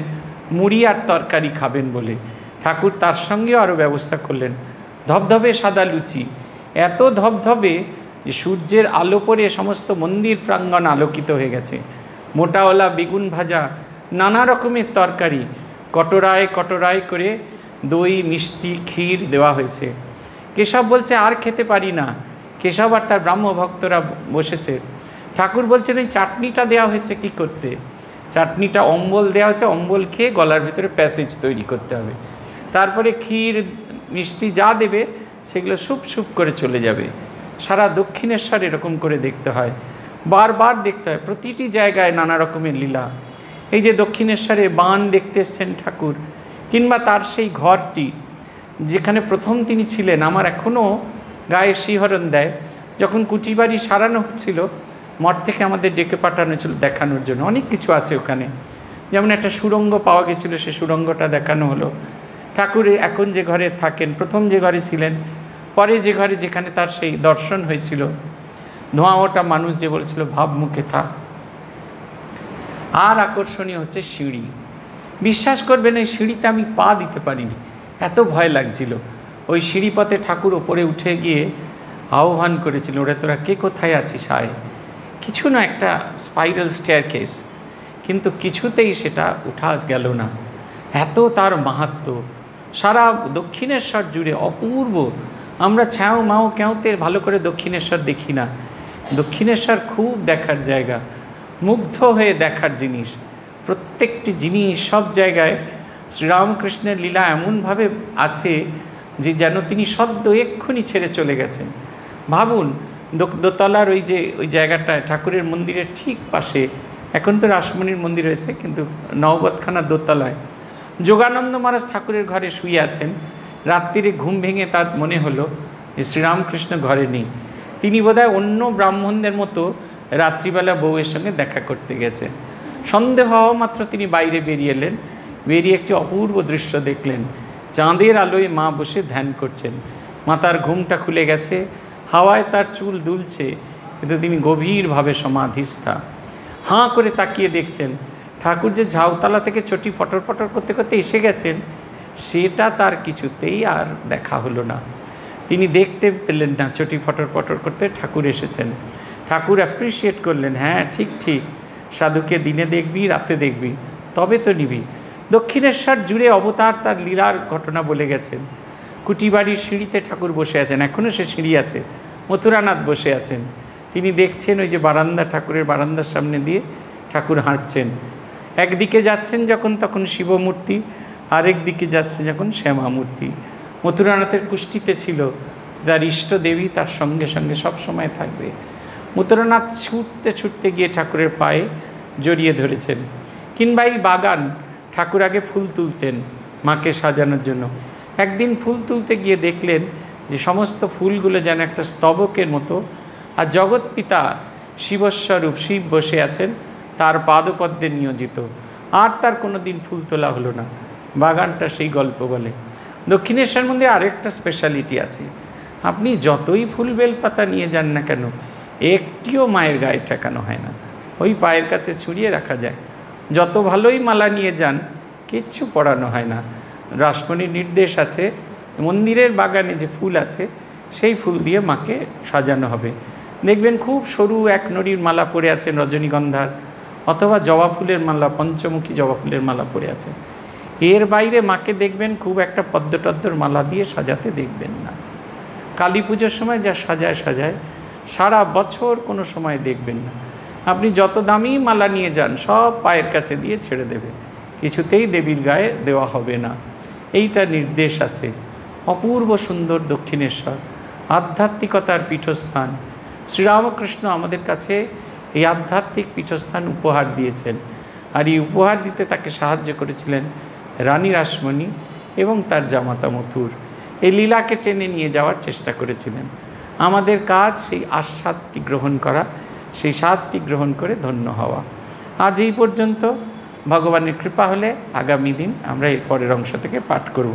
মুড়ি আর তরকারি খাবেন বলে, ঠাকুর তার সঙ্গেও আরও ব্যবস্থা করলেন। ধবধবে সাদা লুচি, এত ধবধবে যে সূর্যের আলো পড়ে সমস্ত মন্দির প্রাঙ্গণ আলোকিত হয়ে গেছে। মোটাওয়ালা বেগুন ভাজা, নানা রকমের তরকারি, কটরায় কটরায় করে দই মিষ্টি ক্ষীর দেওয়া হয়েছে। কেশব বলছে আর খেতে পারি না। কেশব আর তার ব্রাহ্ম ভক্তরা বসেছে। ঠাকুর বলছেন ওই চাটনিটা দেওয়া হয়েছে কি করতে? চাটনিটা অম্বল দেওয়া হচ্ছে, অম্বল খেয়ে গলার ভিতরে প্যাসেজ তৈরি করতে হবে। তারপরে ক্ষীর মিষ্টি যা দেবে সেগুলো সুপ সুপ করে চলে যাবে। সারা দক্ষিণেশ্বর এরকম করে দেখতে হয়, বারবার দেখতে হয়, প্রতিটি জায়গায় নানা রকমের লীলা। এই যে দক্ষিণেশ্বরে বান দেখতে এসছেন ঠাকুর, কিংবা তার সেই ঘরটি যেখানে প্রথম তিনি ছিলেন, আমার এখনও গায়ে শিহরণ দেয়। যখন কুটিবাড়ি সারানো হচ্ছিল, মঠ থেকে আমাদের ডেকে পাঠানো ছিল দেখানোর জন্য। অনেক কিছু আছে ওখানে, যেমন একটা সুড়ঙ্গ পাওয়া গেছিলো, সে সুড়ঙ্গটা দেখানো হলো। ঠাকুর এখন যে ঘরে থাকেন, প্রথম যে ঘরে ছিলেন, পরে যে ঘরে যেখানে তার সেই দর্শন হয়েছিল, ধোঁয়া ওটা মানুষ যে বলেছিল ভাবমুখে থাক। আর আকর্ষণীয় হচ্ছে সিঁড়ি। বিশ্বাস করবেন এই সিঁড়িতে আমি পা দিতে পারিনি, এত ভয় লাগছিল। ওই সিঁড়িপথে ঠাকুর ওপরে উঠে গিয়ে আহ্বান করেছিল, ওরা তোরা কে কোথায় আছিস আয়। কিছু না, একটা স্পাইরাল স্টেয়ারকেস, কিন্তু কিছুতেই সেটা উঠা গেল না। এত তার মাহাত্ম্য, সারা দক্ষিণেশ্বর জুড়ে অপূর্ব। আমরা ছ্যাও মাও কেউতে ভালো করে দক্ষিণেশ্বর দেখি না। দক্ষিণেশ্বর খুব দেখার জায়গা, মুগ্ধ হয়ে দেখার জিনিস। প্রত্যেকটি জিনিস সব জায়গায় শ্রীরামকৃষ্ণের লীলা এমনভাবে আছে যে যেন তিনি সদ্য এক্ষুনি ছেড়ে চলে গেছেন। ভাবুন, দোতলার ওই জায়গাটায় ঠাকুরের মন্দিরের ঠিক পাশে, এখন তো রাসমণির মন্দির হয়েছে, কিন্তু নওবতখানার দোতলায় যোগানন্দ মহারাজ ঠাকুরের ঘরে শুয়ে আছেন। রাত্রিরে ঘুম ভেঙে তার মনে হলো যে শ্রীরামকৃষ্ণ ঘরে নেই। তিনি বোধহয় অন্য ব্রাহ্মণদের মতো রাত্রিবেলা বউয়ের সঙ্গে দেখা করতে গেছেন। সন্দেহ হওয়া মাত্র তিনি বাইরে বেরিয়ে এলেন। বেরিয়ে একটি অপূর্ব দৃশ্য দেখলেন। চাঁদের আলোয় মা বসে ধ্যান করছেন। মাতার ঘুমটা খুলে গেছে, হাওয়ায় তার চুল দুলছে, কিন্তু তিনি গভীরভাবে সমাধিস্থা। হাঁ করে তাকিয়ে দেখছেন ঠাকুর যে ঝাউতলা থেকে চটি ফটর ফটর করতে করতে এসে গেছেন, সেটা তার কিছুতেই আর দেখা হলো না। তিনি দেখতে পেলেন না চটি ফটর ফটর করতে ঠাকুর এসেছেন। ঠাকুর অ্যাপ্রিসিয়েট করলেন, হ্যাঁ ঠিক ঠিক, সাধুকে দিনে দেখবি রাতে দেখবি, তবে তো নিবি। দক্ষিণেশ্বর জুড়ে অবতার তার লীলার ঘটনা বলে গেছেন। কুটিবাড়ির সিঁড়িতে ঠাকুর বসে আছেন, এখনও সে সিঁড়ি আছে। মথুরানাথ বসে আছেন, তিনি দেখছেন ওই যে বারান্দা, ঠাকুরের বারান্দার সামনে দিয়ে ঠাকুর হাঁটছেন। একদিকে যাচ্ছেন যখন তখন শিবমূর্তি, আরেক দিকে যাচ্ছে যখন শ্যামা মূর্তি। মথুরানাথের কুষ্টিতে ছিল তার ইষ্ট দেবী তার সঙ্গে সঙ্গে সব সময় থাকবে। মথুরানাথ ছুটতে ছুটতে গিয়ে ঠাকুরের পায়ে জড়িয়ে ধরেছেন। কিংবা এই বাগান, ঠাকুর আগে ফুল তুলতেন মাকে সাজানোর জন্য। একদিন ফুল তুলতে গিয়ে দেখলেন যে সমস্ত ফুলগুলো যেন একটা স্তবকের মতো, আর জগৎপিতা শিবস্বরূপ শিব বসে আছেন তার পাদপদ্মে নিয়োজিত। আর তার কোনো দিন ফুল তোলা হলো না। বাগানটা সেই গল্প বলে। দক্ষিণেশ্বর মন্দিরে আরেকটা স্পেশালিটি আছে, আপনি যতই ফুল বেলপাতা নিয়ে যান না কেন, একটিও মায়ের গায়ে ঠেকানো হয় না, ওই পায়ের কাছে ছড়িয়ে রাখা যায়। যত ভালোই মালা নিয়ে যান, কিচ্ছু পড়ানো হয় না। রাসমণির নির্দেশ আছে, মন্দিরের বাগানে যে ফুল আছে সেই ফুল দিয়ে মাকে সাজানো হবে। দেখবেন খুব সরু এক নড়ির মালা পরে আছেন রজনীগন্ধার, অথবা জবা ফুলের মালা, পঞ্চমুখী জবা ফুলের মালা পরে আছে। এর বাইরে মাকে দেখবেন খুব একটা পদ্মটদ্মর মালা দিয়ে সাজাতে দেখবেন না। কালী পুজোর সময় যা সাজায় সারা বছর কোনো সময় দেখবেন না। আপনি যত দামি মালা নিয়ে যান সব পায়ের কাছে দিয়ে ছেড়ে দেবে, কিছুতেই দেবীর গায়ে দেওয়া হবে না। এইটা নির্দেশ আছে। অপূর্ব সুন্দর দক্ষিণেশ্বর, আধ্যাত্মিকতার পীঠস্থান। শ্রীরামকৃষ্ণ আমাদের কাছে এই আধ্যাত্মিক পীঠস্থান উপহার দিয়েছেন। আর এই উপহার দিতে তাকে সাহায্য করেছিলেন রানী রাসমণি এবং তার জামাতা মথুর। এই লীলাকে টেনে নিয়ে যাওয়ার চেষ্টা করেছিলেন। আমাদের কাজ সেই আস্বাদটি গ্রহণ করা, সেই স্বাদটি গ্রহণ করে ধন্য হওয়া। আজ এই পর্যন্ত। ভগবানের কৃপা হলে আগামী দিন আমরা এর পরের অংশ থেকে পাঠ করব।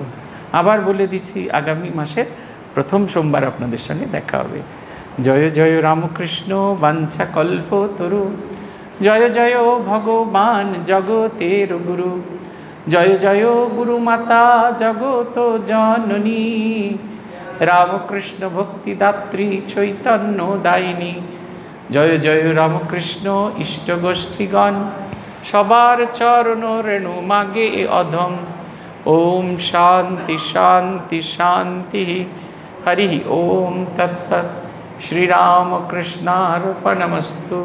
আবার বলে দিচ্ছি, আগামী মাসের প্রথম সোমবার আপনাদের সঙ্গে দেখা হবে। জয় জয় রামকৃষ্ণ বাঞ্ছা কল্প তরু, জয় জয় ভগবান জগতের গুরু, জয় জয় গুরু মাতা জগত জননী, রামকৃষ্ণ ভক্তিদাত্রী চৈতন্য দায়িনী। জয় জয় রামকৃষ্ণ ইষ্টগোষ্ঠীগণ, সবার চরণ রেণু মাগে এ অধম। ওম শান্তি শান্তি শান্তি। হরি ওম তৎসৎ। শ্রীরামকৃষ্ণার্পণমস্তু।